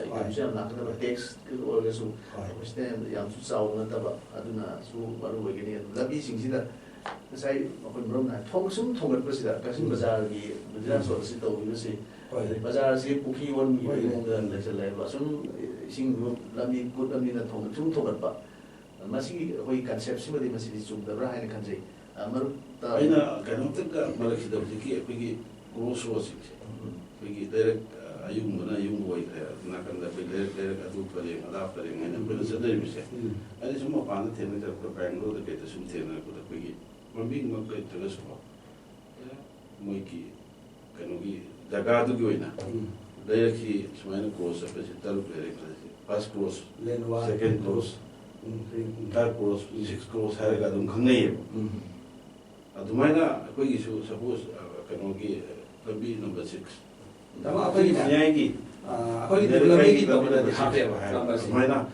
ꯏꯟꯀꯝꯁꯨ ꯌꯥꯝ ꯂꯥꯛꯀꯗꯕ ꯇꯦꯛꯁ ꯑꯣꯏꯔꯒꯁꯨ ꯁꯤꯗ ꯌꯥꯝꯁꯨ ꯆꯥꯎꯕ ꯅꯠꯇꯕ ꯑꯗꯨꯅꯁꯨ ꯃꯔꯨ ꯑꯣꯏꯒꯅꯤ ꯑꯗꯨ ꯂꯝꯕꯤꯁꯤꯡꯁꯤꯗ ꯉꯁꯥꯏ ꯑꯩꯈꯣꯏ ꯃꯔꯝꯅ ꯁꯨꯝ ꯊꯣꯡꯒꯠꯄꯁꯤꯗ ꯀꯛꯆꯤꯡ ꯕꯖꯥꯔꯒꯤ ꯕꯤꯖꯤꯅꯦꯁ ꯑꯁꯤ ꯇꯧꯈꯤꯕꯁꯤ ꯕꯖꯥꯔꯁꯤ ꯄꯨꯈ꯭ꯔꯤ ꯑꯣꯟꯈꯤꯕꯒꯤ ꯃꯑꯣꯡꯗ ꯂꯩꯁꯜꯂꯛꯑꯦꯕ ꯁꯨꯝ ꯏꯁꯤꯡꯗꯨ ꯂꯝꯕꯤ ꯀꯨꯠ ꯂꯝꯕꯤꯅ ꯁꯨꯝ ꯊꯣꯡꯒꯠꯄ ꯃꯁꯤꯒꯤ ꯑꯩꯈꯣꯏꯒꯤ ꯀꯟꯁꯦꯞꯁꯤꯃꯗꯤ ꯃꯁꯤꯗꯤ ꯆꯨꯝꯗꯕ꯭ꯔꯥ ꯍꯥꯏꯅ ꯈꯟꯖꯩ ꯃꯔꯨꯞꯇ ꯑꯩꯅ ꯀꯩꯅꯣꯝꯇꯪꯒ ꯃꯔꯛꯁꯤꯗ ꯍꯧꯖꯤꯛꯀꯤ ꯑꯩꯈꯣꯏꯒꯤ ꯀ꯭ꯔꯣꯁ ꯔꯣꯗꯁꯤꯡꯁꯦ ꯑꯩꯈꯣꯏꯒꯤ ꯂꯩꯔꯛ ꯑꯌꯨꯡꯕꯅ ꯑꯌꯨꯡꯕ ꯑꯣꯏꯈ꯭ꯔꯦ ꯅꯥꯀꯟꯗ ꯑꯩꯈꯣꯏ ꯂꯩꯔꯛ ꯑꯗꯨ ꯄꯔꯦꯡ ꯑꯗꯥ ꯄꯔꯦꯡ ꯍꯥꯏꯅ ꯑꯩꯈꯣꯏꯅ ꯆꯠꯅꯔꯤꯕꯁꯦ ꯑꯩꯅ ꯁꯨꯝ ꯃꯄꯥꯟꯗ ꯊꯦꯡꯅꯖꯔꯛꯄ ꯕꯦꯡꯒ꯭ꯂꯣꯔꯗ ꯀꯩꯗ ꯁꯨꯝ ꯊꯦꯡꯅꯔꯛꯄꯗ ꯑꯩꯈꯣꯏꯒꯤ ꯃꯃꯤꯡꯃꯛ ꯂꯩꯇ꯭ꯔꯒꯁꯨꯀꯣ ꯃꯣꯏꯒꯤ ꯀꯩꯅꯣꯒꯤ ꯖꯒꯥꯗꯨꯒꯤ ꯑꯣꯏꯅ ꯂꯩꯔꯛꯀꯤ ꯁꯨꯃꯥꯏꯅ ꯀ꯭ꯔꯣꯁ ꯆꯠꯄꯁꯦ 6 ꯂꯩꯔꯦ ꯐꯥꯔꯁ ꯀ꯭ꯔꯣꯁ ꯁꯦꯀꯦꯟ ꯀ꯭ꯔꯣꯁ ꯊꯥꯔꯠ ꯀ꯭ꯔꯣꯁ 6 ꯀ꯭ꯔꯣꯁ ꯍꯥꯏꯔꯒ ꯑꯗꯨꯝ ꯈꯪꯅꯩꯌꯦꯕ ꯑꯗꯨꯃꯥꯏꯅ ꯑꯩꯈꯣꯏꯒꯤꯁꯨ ꯁꯄꯣꯁ ꯀꯩꯅꯣꯒꯤ ꯂꯝꯕꯤ ꯅꯝꯕꯔ 6 ꯑꯩꯈꯣꯏꯒꯤ ꯃꯌꯥꯏꯒꯤ ꯑꯩꯈꯣꯏꯒꯤ ꯂꯝꯕꯤꯒꯤ ꯇꯧꯕꯗꯗꯤ ꯍꯥꯞꯄꯦꯕ ꯁꯨꯃꯥꯏꯅ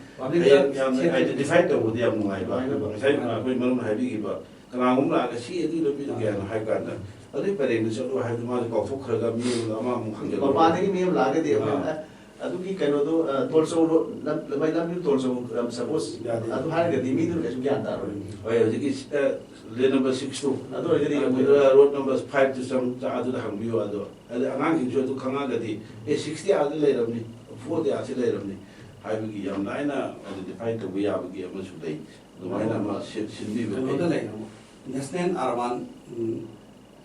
ꯌꯥꯝꯅ ꯑꯥꯏꯗꯦꯟꯇꯤꯐꯥꯏ ꯇꯧꯕꯗꯤ ꯌꯥꯝ ꯅꯨꯡꯉꯥꯏꯕ ꯉꯁꯥꯏ ꯑꯩꯈꯣꯏ ꯃꯔꯨꯞꯅ ꯍꯥꯏꯕꯤꯈꯤꯕ ꯀꯅꯥꯒꯨꯝꯕ ꯂꯥꯛꯑꯒ ꯁꯤ ꯑꯗꯨꯒꯤ ꯂꯝꯕꯤꯗꯨ ꯀꯌꯥꯅꯣ ꯍꯥꯏꯕ ꯀꯥꯟꯗ ꯑꯗꯨꯒꯤ ꯄꯔꯦꯡꯗ ꯆꯠꯂꯨ ꯍꯥꯏꯕꯗꯨ ꯃꯥꯁꯨ ꯀꯥꯎꯊꯣꯛꯈ꯭ꯔꯒ ꯃꯤ ꯑꯃꯃꯨꯛ ꯍꯪꯖꯜꯂꯨ ꯃꯄꯥꯟꯗꯒꯤ ꯃꯤ ꯑꯃ ꯂꯥꯛꯑꯒꯗꯤ ꯑꯩꯈꯣꯏ ꯑꯗꯨꯒꯤ ꯀꯩꯅꯣꯗꯣ ꯇꯣꯜꯆꯧ ꯂꯝꯕꯤ ꯇꯣꯜꯆꯧ ꯁꯄꯣꯁ ꯑꯗꯨ ꯍꯥꯏꯔꯒꯗꯤ ꯃꯤꯗꯨꯅ ꯀꯩꯁꯨ ꯒ꯭ꯌꯥꯟ ꯇꯥꯔꯣꯏ ꯍꯣꯏ ꯍꯧꯖꯤꯛꯀꯤ ꯂꯦꯟ ꯅꯝꯕꯔ 6ꯇꯨ ꯑꯗꯨ ꯑꯣꯏꯔꯒꯗꯤ ꯔꯣꯗ ꯅꯝꯕꯔ 5ꯇꯨ ꯑꯗꯨꯗ ꯍꯪꯕꯤꯌꯨ ꯑꯗꯣ ꯑꯗꯩ ꯑꯉꯥꯡꯁꯤꯡꯁꯨ ꯑꯗꯨ ꯈꯪꯉꯒꯗꯤ 60 ꯑꯥꯗ ꯂꯩꯔꯝꯅꯤ 40 ꯑꯥꯁꯤ ꯂꯩꯔꯝꯅꯤ ꯍꯥꯏꯕꯒꯤ ꯌꯥꯝ ꯂꯥꯏꯅ ꯑꯥꯏꯗꯦꯟꯇꯤꯐꯥꯏ ꯇꯧꯕ ꯌꯥꯕꯒꯤ ꯑꯃꯁꯨ ꯂꯩ ꯑꯗꯨꯃꯥꯏꯅ ꯑꯃ ꯁꯤꯟꯕꯤꯕ ꯀꯩꯅꯣꯗ ꯂꯩ ꯅꯦꯁꯅꯦꯜ ꯑꯔꯕꯥꯟ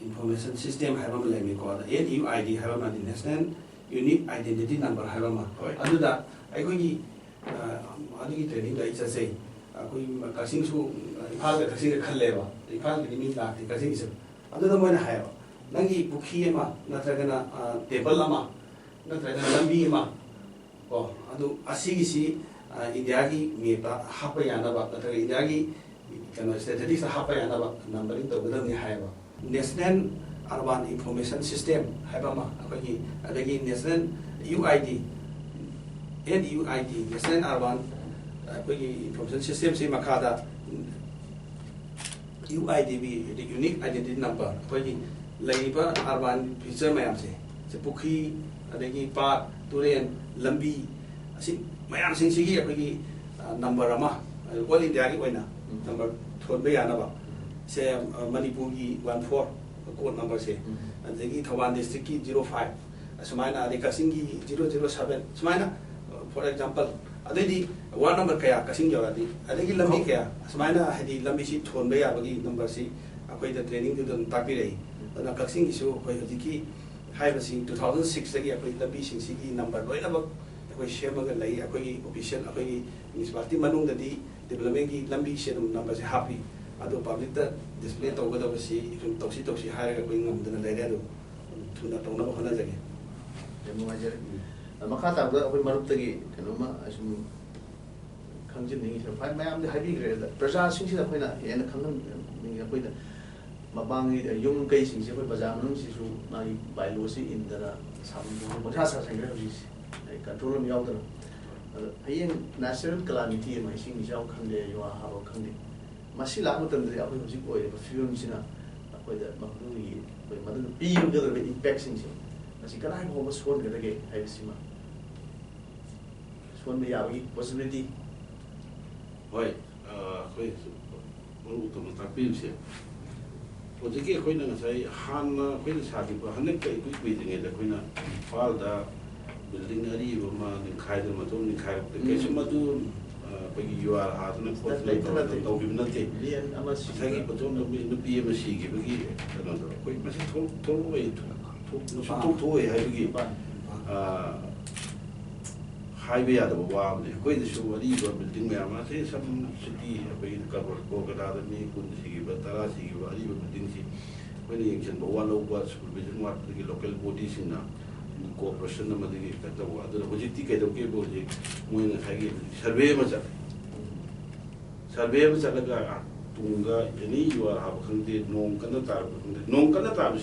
ꯏꯟꯐꯣꯔꯃꯦꯁꯟ ꯁꯤꯁꯇꯦꯝ ꯍꯥꯏꯕ ꯑꯃ ꯂꯩꯅꯤꯀꯣ ꯑꯗ NUID ꯍꯥꯏꯕ ꯑꯃꯗꯤ ꯅꯦꯁꯅꯦꯜ ꯌꯨꯅꯤꯛ ꯑꯥꯏꯗꯦꯟꯇꯤꯇꯤ ꯅꯝꯕꯔ ꯍꯥꯏꯕ ꯑꯃ ꯑꯗꯨꯗ ꯑꯩꯈꯣꯏꯒꯤ ꯑꯗꯨꯒꯤ ꯇ꯭ꯔꯦꯅꯤꯡꯗꯣ ꯑꯩ ꯆꯠꯆꯩ ꯑꯩꯈꯣꯏ ꯀꯛꯆꯤꯡꯁꯨ ꯏꯝꯐꯥꯜꯒ ꯀꯛꯆꯤꯡꯒ ꯈꯜꯂꯦꯕ ꯏꯝꯐꯥꯜꯒꯤꯗꯤ ꯃꯤ ꯂꯥꯛꯇꯦ ꯀꯛꯆꯤꯡꯒꯤꯁꯨ ꯑꯗꯨꯗ ꯃꯣꯏꯅ ꯍꯥꯏꯌꯦꯕ ꯅꯪꯒꯤ ꯄꯨꯈ꯭ꯔꯤ ꯑꯃ ꯅꯠꯇ꯭ꯔꯒꯅ ꯇꯦꯕꯜ ꯑꯃ ꯅꯠꯇ꯭ꯔꯒꯅ ꯂꯝꯕꯤ ꯑꯃ ꯀꯣ ꯑꯗꯨ ꯑꯁꯤꯒꯤꯁꯤ ꯏꯟꯗꯤꯌꯥꯒꯤ ꯃꯦꯞꯇ ꯍꯥꯞꯄ ꯌꯥꯅꯕ ꯅꯠꯇ꯭ꯔꯒ ꯏꯟꯗꯤꯌꯥꯒꯤ ꯀꯩꯅꯣ ꯁ꯭ꯇꯦꯇꯤꯁꯇ ꯍꯥꯞꯄ ꯌꯥꯅꯕ ꯅꯝꯕꯔꯤꯡ ꯇꯧꯒꯗꯕꯅꯤ ꯍꯥꯏꯌꯦꯕ ꯅꯦꯁꯅꯦꯜ ꯑꯔꯕꯥꯟ ꯏꯟꯐꯣꯔꯃꯦꯁꯟ ꯁꯤꯁꯇꯦꯝ ꯍꯥꯏꯕ ꯑꯃ ꯑꯩꯈꯣꯏꯒꯤ ꯑꯗꯒꯤ national UID NUID national urban ꯑꯩꯈꯣꯏꯒꯤ ꯏꯟꯐꯣꯔꯃꯦꯁꯟ ꯁꯤꯁꯇꯦꯝꯁꯤ ꯃꯈꯥꯗ UIDB ꯌꯨꯅꯤꯛ ꯑꯥꯏꯗꯦꯟꯇꯤꯇꯤ ꯅꯝꯕꯔ ꯑꯩꯈꯣꯏꯒꯤ ꯂꯩꯔꯤꯕ ꯑꯔꯕꯥꯟ ꯐꯤꯆꯔ ꯃꯌꯥꯝꯁꯦ ꯄꯨꯈ꯭ꯔꯤ ꯑꯗꯒꯤ ꯄꯥꯠ ꯇꯨꯔꯦꯟ ꯂꯝꯕꯤ ꯑꯁꯤ ꯃꯌꯥꯝꯁꯤꯡꯁꯤꯒꯤ ꯑꯩꯈꯣꯏꯒꯤ ꯅꯝꯕꯔ ꯑꯃ ꯑꯣꯜ ꯏꯟꯗꯤꯌꯥꯒꯤ ꯑꯣꯏꯅ ꯅꯝꯕꯔ ꯊꯣꯟꯕ ꯌꯥꯅꯕ ꯁꯦ ꯃꯅꯤꯄꯨꯔꯒꯤ 14 ꯀꯣꯗ ꯅꯝꯕꯔꯁꯦ ꯑꯗꯒꯤ ꯊꯧꯕꯥꯜ ꯗꯤꯁꯇ꯭ꯔꯤꯛꯀꯤ 05 ꯑꯁꯨꯃꯥꯏꯅ ꯑꯗꯩ ꯀꯛꯆꯤꯡꯒꯤ 007 ꯁꯨꯃꯥꯏꯅ ꯐꯣꯔ ꯑꯦꯛꯖꯥꯝꯄꯜ ꯑꯗꯩꯗꯤ ꯋꯥꯔꯗ ꯅꯝꯕꯔ ꯀꯌꯥ ꯀꯛꯆꯤꯡ ꯌꯧꯔꯛꯑꯗꯤ ꯑꯗꯒꯤ ꯂꯝꯕꯤ ꯀꯌꯥ ꯑꯁꯨꯃꯥꯏꯅ ꯍꯥꯏꯗꯤ ꯂꯝꯕꯤꯁꯤ ꯊꯣꯟꯕ ꯌꯥꯕꯒꯤ ꯅꯝꯕꯔꯁꯤ ꯑꯩꯈꯣꯏꯗ ꯇ꯭ꯔꯦꯅꯤꯡꯗꯨꯗ ꯑꯗꯨꯝ ꯇꯥꯛꯄꯤꯔꯛꯏ ꯑꯗꯨꯅ ꯀꯛꯆꯤꯡꯒꯤꯁꯨ ꯑꯩꯈꯣꯏ ꯍꯧꯖꯤꯛꯀꯤ ꯍꯥꯏꯕꯁꯤ 2006ꯇꯒꯤ ꯑꯩꯈꯣꯏ ꯂꯝꯕꯤꯁꯤꯡꯁꯤꯒꯤ ꯅꯝꯕꯔ ꯂꯣꯏꯅꯃꯛ ꯑꯩꯈꯣꯏ ꯁꯦꯝꯃꯒ ꯂꯩ ꯑꯩꯈꯣꯏꯒꯤ ꯑꯣꯐꯤꯁꯤꯌꯦꯜ ꯑꯩꯈꯣꯏꯒꯤ ꯃ꯭ꯌꯨꯅꯤꯁꯤꯄꯥꯂꯤꯇꯤ ꯃꯅꯨꯡꯗꯗꯤ ꯗꯤꯕꯂꯞꯃꯦꯟꯒꯤ ꯂꯝꯕꯤꯁꯦ ꯑꯗꯨꯝ ꯅꯝꯕꯔꯁꯦ ꯍꯥꯞꯄꯤ ꯑꯗꯣ ꯄꯕ꯭ꯂꯤꯛꯇ ꯗꯤꯁꯄ꯭ꯂꯦ ꯇꯧꯒꯗꯕꯁꯤ ꯁꯨꯝ ꯇꯧꯁꯤ ꯍꯥꯏꯔꯒ ꯑꯩꯈꯣꯏ ꯉꯝꯗꯅ ꯂꯩꯔꯦ ꯑꯗꯨ ꯊꯨꯅ ꯇꯧꯅꯕ ꯍꯣꯠꯅꯖꯒꯦ ꯌꯥꯝ ꯅꯨꯡꯉꯥꯏꯖꯔꯦ ꯃꯈꯥ ꯇꯥꯕꯗ ꯑꯩꯈꯣꯏ ꯃꯔꯨꯞꯇꯒꯤ ꯀꯩꯅꯣꯝꯃ ꯁꯨꯝ ꯈꯪꯖꯅꯤꯡꯉꯤꯁꯦ ꯃꯌꯥꯝꯗꯤ ꯍꯥꯏꯕꯤꯈ꯭ꯔꯦ ꯄ꯭ꯔꯖꯥꯁꯤꯡꯁꯤꯗ ꯑꯩꯈꯣꯏꯅ ꯍꯦꯟꯅ ꯈꯪꯍꯟꯅꯤꯡꯉꯤ ꯑꯩꯈꯣꯏꯅ ꯃꯄꯥꯡꯒꯤ ꯌꯨꯝ ꯀꯩꯁꯤꯡꯁꯦ ꯑꯩꯈꯣꯏ ꯕꯖꯥꯔ ꯃꯅꯨꯡꯁꯤꯁꯨ ꯃꯥꯒꯤ ꯕꯥꯏꯂꯣꯁꯤ ꯏꯟꯗꯅ ꯄꯪꯁꯥ ꯁꯥꯁꯟꯈ꯭ꯔꯦ ꯍꯧꯖꯤꯛꯁꯦ ꯀꯟꯇ꯭ꯔꯣꯜ ꯑꯃ ꯌꯥꯎꯗꯅ ꯑꯗꯣ ꯍꯌꯦꯡ ꯅꯦꯆꯔꯦꯜ ꯀꯂꯥꯃꯤꯇꯤ ꯑꯃ ꯏꯁꯤꯡ ꯏꯆꯥꯎ ꯈꯪꯗꯦ ꯌꯨꯍꯥ ꯍꯥꯕ ꯈꯪꯗꯦ ꯃꯁꯤ ꯂꯥꯛꯄ ꯃꯇꯝꯗꯗꯤ ꯑꯩꯈꯣꯏ ꯍꯧꯖꯤꯛ ꯑꯣꯏꯔꯤꯕ ꯐꯤꯕꯝꯁꯤꯅ ꯑꯩꯈꯣꯏꯗ ꯃꯗꯨꯒꯤ ꯑꯩꯈꯣꯏ ꯃꯗꯨꯅ ꯄꯤꯒꯗꯧꯔꯤꯕ ꯏꯝꯄꯦꯛꯁꯤꯡꯁꯦ ꯃꯁꯤ ꯀꯗꯥꯏ ꯐꯥꯎꯕ ꯁꯣꯟꯒꯗꯒꯦ ꯍꯥꯏꯕꯁꯤꯃ ꯁꯣꯟꯕ ꯌꯥꯕꯒꯤ ꯄꯣꯁꯤꯕꯤꯂꯤꯇꯤ ꯍꯣꯏ ꯑꯩꯈꯣꯏ ꯃꯔꯨꯞꯇꯨꯅ ꯇꯥꯛꯄꯤꯕꯁꯦ ꯍꯧꯖꯤꯛꯀꯤ ꯑꯩꯈꯣꯏꯅ ꯉꯁꯥꯏ ꯍꯥꯟꯅ ꯑꯩꯈꯣꯏꯅ ꯁꯥꯈꯤꯕ ꯍꯟꯗꯛꯇ ꯀꯨꯏꯗ꯭ꯔꯤꯉꯩꯗ ꯑꯩꯈꯣꯏꯅ ꯏꯝꯐꯥꯜꯗ ꯕꯤꯜꯗꯤꯡ ꯑꯔꯤꯕ ꯑꯃ ꯅꯤꯡꯈꯥꯏꯗꯅ ꯃꯇꯨꯡ ꯅꯤꯡꯈꯥꯏꯔꯛꯄꯗ ꯀꯩꯁꯨꯝ ꯑꯗꯨ ꯑꯩꯈꯣꯏꯒꯤ ꯌꯨ ꯑꯥꯔ ꯍꯥꯗꯅ ꯈꯣꯠꯇꯅ ꯇꯧꯈꯤꯕ ꯅꯠꯇꯦ ꯉꯁꯥꯏꯒꯤ ꯄꯣꯠꯊꯣꯛ ꯅꯨꯄꯤ ꯑꯃ ꯁꯤꯈꯤꯕꯒꯤ ꯀꯩꯅꯣꯗꯣ ꯑꯩꯈꯣꯏ ꯃꯁꯤ ꯊꯣꯛꯂꯛꯑꯣꯏ ꯍꯥꯏꯕꯒꯤ हाईवे याद वाबने कोई बिल्डिंग मैम से सम सिटी कोलकाता में कुन तरा बिल्डिंग से येंशन वालोब सुपरविजन वाट लोकल बॉडी कोऑपरेशन हजिकी कईदे मोइन सर्वे चलगा तुंगा एनी युवा हाब खंदे नोंग कन्न ताब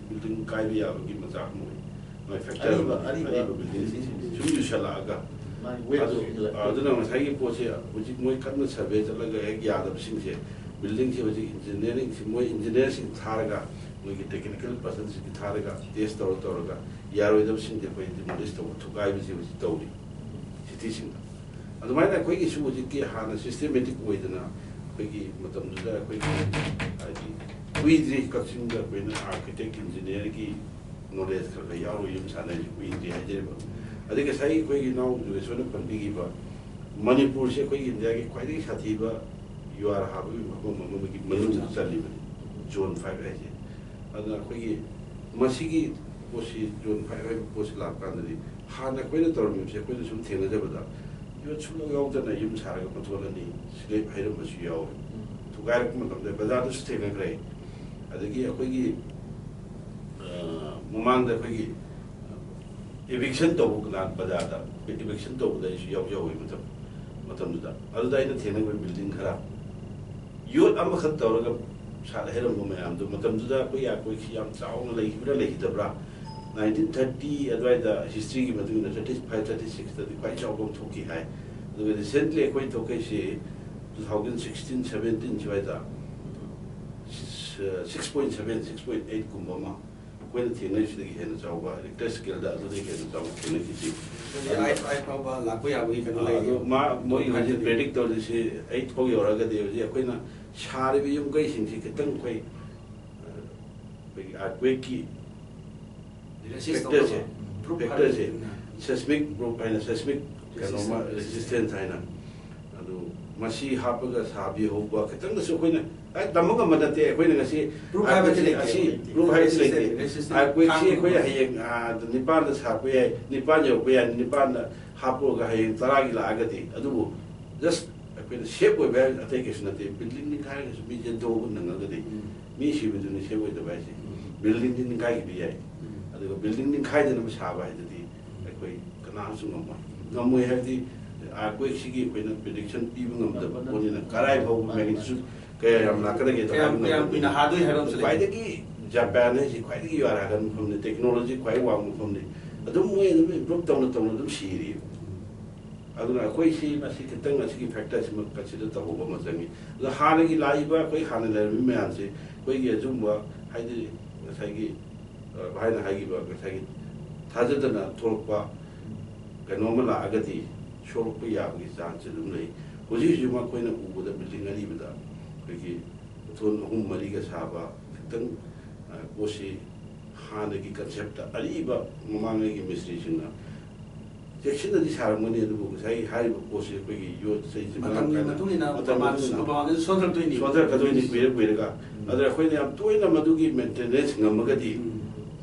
बिल्डिंग कायबे याबगी मचा मोय फैक्टर बिल्डिंग सुम युशलागा पोसे हजिक मोय कन्न सर्वे चलगा एक यादबसिंगसे बिल्डिंग से हजिक इंजीनियरिंग से मोय इंजीनियर सिंग थारगा मोय टेक्निकल पर्सन से थारगा टेस्ट तौरगा यारोइदबसिंग कोई डिमोलिश तौ थुगाइबसे हजिक तौरी सिटी सिंग अदुमाइना कोई इशू हजिक हाना सिस्टमेटिक ओइदना कोई मतमदुदा कोई आदि कुइद्री कक्सिंग कोइना आर्किटेक्ट इंजीनियर की नॉलेज खरगा यारो युम सानै कुइद्री हाइजेबा अदगे साई कोई नाउ जुएसन पंबिगिबा मणिपुर से कोई इंडिया की क्वाइदगी साथीबा युआर हाबी मम की मनुन चलीबा जोन 5 है अदना कोई मसीगी पोसी जोन 5 है पोसी लाकानदि हाना कोइना तोरम से कोइना सुम थेना जबदा यो छुलो यावदना युम सारगा पथोलनी स्लेप हाइरम बसु याव थुगारक मतलब बाजार दस थेना ग्रे अदगी अखोगी ममांग दा कोई eviction to bukan pada eviction to bukan isu jauh jauh itu macam tu dah. Ada ini thena building khara. Youth am khat tahu orang salah heran bukan am tu macam tu dah. Koi siam caung lagi berapa lagi tu berapa. 1930 ada ada history ki macam tu 35 36 tadi koi caung pun thoki hai. Tu recently koi thoki si 2016 17 cuai dah 6.7 6.8 kumbama. When the teenage is over, the skill that they can talk to I probably like we are we can more you predict all this 8 for your other day. When a Charlie young guys in Chicken Quay at Wakey seismic group and seismic resistant China. Masi hapaga sabi hoba ketang so koina ai tamoga madate koina ngasi proof hai bachile proof hai bachile ai koi si koi hayeng nipan da sa koi nipan yo koi nipan hapo ga hayeng taragi la agati adu just koina shape we ba attention ate building ni kai ga mi je do nang agati mi shi bi ni shape we da ba si building ni kai bi ai adu building ni kai da na sa ba adi koi kana su ngam hai di कोई सिगी कोई ना prediction पीबंग हम तब बोली ना कराई भाव में किसी कहीं हम ना करेंगे तो हम बिना हाथों ही हरम से क्वाइट की जापान है जी क्वाइट की यार अगर हमने टेक्नोलॉजी क्वाइट वांग हमने अदुम वो ये improve तौन सीरी अदुना कोई सी मसी कितने मसी की फैक्टर से मत कंसीडर तो होगा मज़ंगी तो हाने की लाइबा कोई हाने लेने में आंसे कोई ये जुम हुआ हाई दी साइकी भाई ना हाई की बात साइकी थाज़े तो ना थोड़ा पा कनोमला आगती शोर पे या कोई चांस जरूर नहीं मुझे जो मैं कोई ना ऊपर बिल्डिंग नहीं बता क्योंकि तो हम मरी का साबा कितन कोशी हाने की कंसेप्ट अलीबा ममांगे की मिस्ट्री ना सेक्शन दी सारा मनी तो वो सही हाई कोशी कोई यो सही से मतलब सोचल तो नहीं पेड़ का अदर कोई ने अब तो इना मधु की maintenance ngam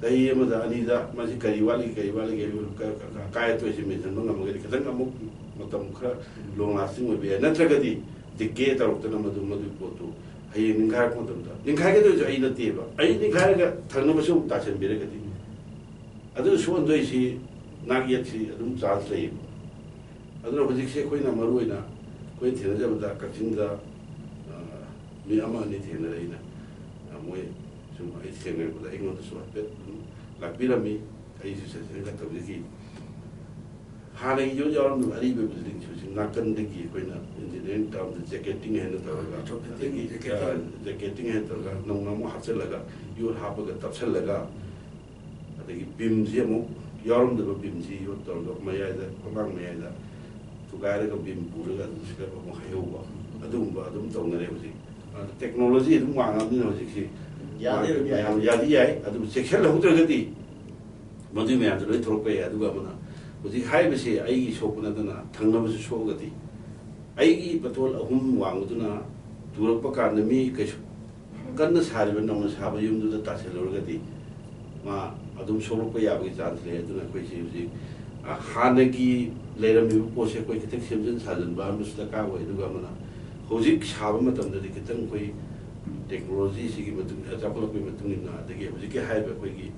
Dahil yang mana ni dah masih kariwali kaya tu isi macam mana mungkin kita kan macam kira long lasting lebih. Nanti lagi di gate taruh tu nama tu madu foto. Ayi ningkar pun tu. Ningkar itu je ayi nanti apa. Ayi ningkar ke thangna masuk tasen beri kati. Adu suan tu isi nagiat si adu chance lagi. Adu apa jik koi nama maru ina koi tiada je benda kacing dah ni ama ni tiada lagi na. Mui cuma itu yang aku dah ingat tu suat. Lakbi lami, ayi saya kata begini. Hari ini jauh orang hari ini building cuci nakkan degi, kau na engineering term jacketing है ना तो लगा, jacketing है तो लगा, नौंगा हाथ लगा, योर हाथ पर तपसल लगा, अतः बीम जी मो यारों दबा बीम जी योर तो लगा मया इधर पकांग मया इधर, तो गायरे का बीम पूरे का उसका वो खाया हुआ, अदुम तो उन्हें उसी, टेक्नोलॉजी अदुम वांगा नहीं हो जिसकी यादी है अदुम सेक्शन लोग तो कहती मधु में आते लोग थोड़ा पे अदुगा बना उसी हाई में से आई की शॉप ना तो ना थंगना में से शॉप करती आई की पतोल अहुम वांग तो ना दूर पर कारन में कैसे करना सारे में नमन साब यूं तो तासे लोग करती माँ अदुम शॉप पे याब की चांस ले तो ना कोई चीज़ उसी ꯍꯥꯟꯅꯒꯤ ꯂꯩꯔꯝꯃꯤꯕ ꯄꯣꯠꯁꯦ ꯑꯩꯈꯣꯏ ꯈꯤꯇꯪ ꯁꯦꯝꯖꯤꯟ ꯁꯥꯖꯤꯟꯕ ꯑꯃꯁꯨ ꯗꯔꯀꯥꯔ ꯑꯣꯏ ꯑꯗꯨꯒ ꯑꯃꯅ ꯍꯧꯖꯤꯛ ꯁꯥꯕ ꯃꯇꯝꯗꯗꯤ ꯈꯤꯇꯪ ꯑꯩꯈꯣꯏ ꯇꯦꯛꯅꯣꯂꯣꯖꯤꯁꯤꯒꯤ ꯃꯇꯨꯡ ꯆꯥꯎꯈꯠꯂꯛꯄꯒꯤ ꯃꯇꯨꯡ ꯏꯟꯅ ꯑꯗꯒꯤ ꯍꯧꯖꯤꯛꯀꯤ ꯍꯥꯏꯔꯤꯕ ꯑꯩꯈꯣꯏꯒꯤ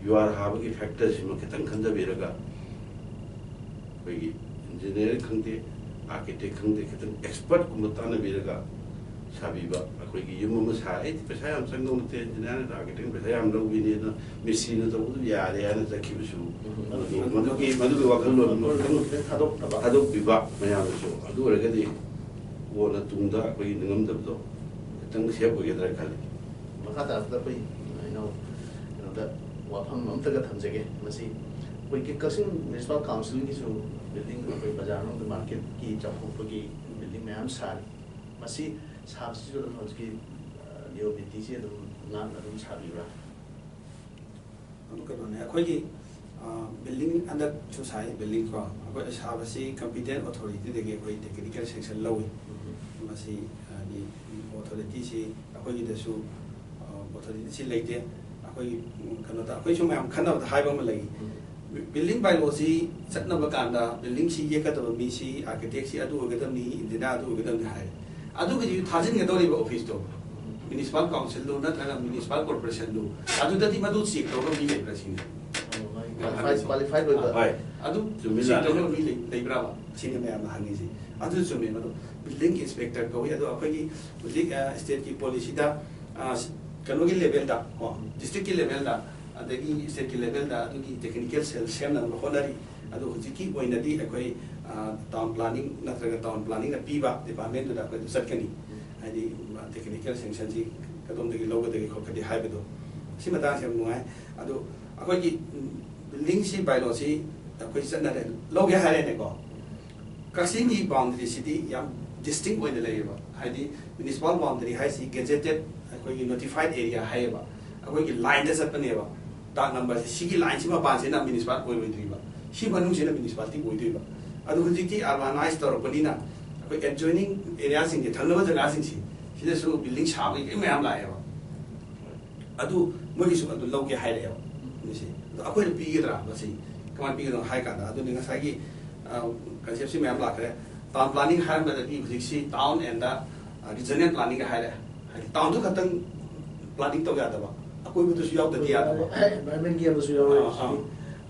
ꯌꯨꯑꯥꯔ ꯍꯥꯕꯒꯤ ꯐꯦꯛꯇꯔꯁꯤꯃ ꯈꯤꯇꯪ ꯈꯟꯊꯕꯤꯔꯒ ꯑꯩꯈꯣꯏꯒꯤ ꯏꯟꯖꯤꯅꯤꯌꯔ ꯈꯪꯗꯦ आर्किटेक्ट खंदे खितन एक्सपर्ट कुम तानबीरगा साबीबा अखोइगी युम अमा साइ पैसा याम संगौ नते इंजीनियर आर्किटेक्ट पैसा याम लौबिने न मिस्त्री न तबु यारे याना जखिबसु मदुगी वाखल लो थादोक बिबा मयामसु अदु ओरगदि वोना तुंगदा अखोइगी निंगमदबदो खितन सेब ओगेदरा खाली मखा ताफदा पै दा वाफम अमतगा थमजगे मसी कोई के कसिंग म्युनिसिपल काउंसिल की जो बिल्डिंग कोई बाजार में मार्केट की चौखों की बिल्डिंग में हम सारे मसी साफ सी जो तो उसकी लियो बिल्डिंग से तो नाम ना तो सारी रहा हम कर रहे हैं कोई की बिल्डिंग अंदर जो सारे बिल्डिंग को कोई साफ सी कंप्यूटर अथॉरिटी देखे कोई टेक्निकल सेक्शन लाओ मसी ये अथॉरिटी से कोई की दसु अथॉरिटी से लेते कोई कनोता कोई जो मैं हम खाना हाई बम लगी बिल्डिंग बाय लॉ सी चटनब कांदा बिल्डिंग सी ये कतब मी सी आर्किटेक्ट सी अदु ओगदमनी इंजीनियर अदु ओगदमनी हाय अदु गि थाजिन गदोरिबा ऑफिस तो म्युनिसिपल काउंसिल लो नत्रगा म्युनिसिपल कॉर्पोरेशन लो अदु दति मदु चेक तो मी ले प्रसिन क्वालिफाइड होता हाय अदु चेक तो मी ले ब्रावा सिने में हम हांगी सी अदु जुमे मदु बिल्डिंग इंस्पेक्टर को अदु अखोगी बिल्डिंग स्टेट की पॉलिसी दा कनोगी लेवल दा को डिस्ट्रिक्ट की लेवल दा अदगी स्टेट की लेवल दा अदगी टेक्निकल सेल सेम न होनरी अदु हुजिकी ओइनदी अखोई टाउन प्लानिंग नत्रगा टाउन प्लानिंग ना पीबा डिपार्टमेंट दा अखोई सटकनी हाइदी टेक्निकल सेक्शन जी कदम दगी लोगदगी खोखदि हाइबदो सि मता से मुआय अदु अखोई बिल्डिंग सी बायलॉ सी अखोई सनरे लोगे हारे ने को कसिंग की बाउंड्री सिटी याम डिस्टिंक्ट ओइन लेबा हाइदी म्युनिसिपल बाउंड्री हाइ सी गेजेटेड अखोई नोटिफाइड एरिया हाइबा अखोई लाइन दा सटपनेबा ताक नंबर से सिगी लाइन सिमा पासे ना म्युनिसिपल कोइ ओइद्रिबा सि मनुङ से ना म्युनिसिपालिटी ओइद्रिबा अदु हुजिकि अर्बानाइज तौरपनिना अखोई एडजॉइनिंग एरिया सिंग जे थंगनबा जगह सिंग सि सिदसु बिल्डिंग साबि के मयाम लाएबा अदु मोगिसु अदु लौगे हाइरेबा निसि अखोइ पिगेद्रा बसि कमान पिगेदो हाइ कादा अदु नि ngसागी concept si ma'am lakre town planning har ma da bi si town and the regional planning ha ra town to khatang planning to ga da ba akoi bu to su yaw da dia da ba environment ki am su yaw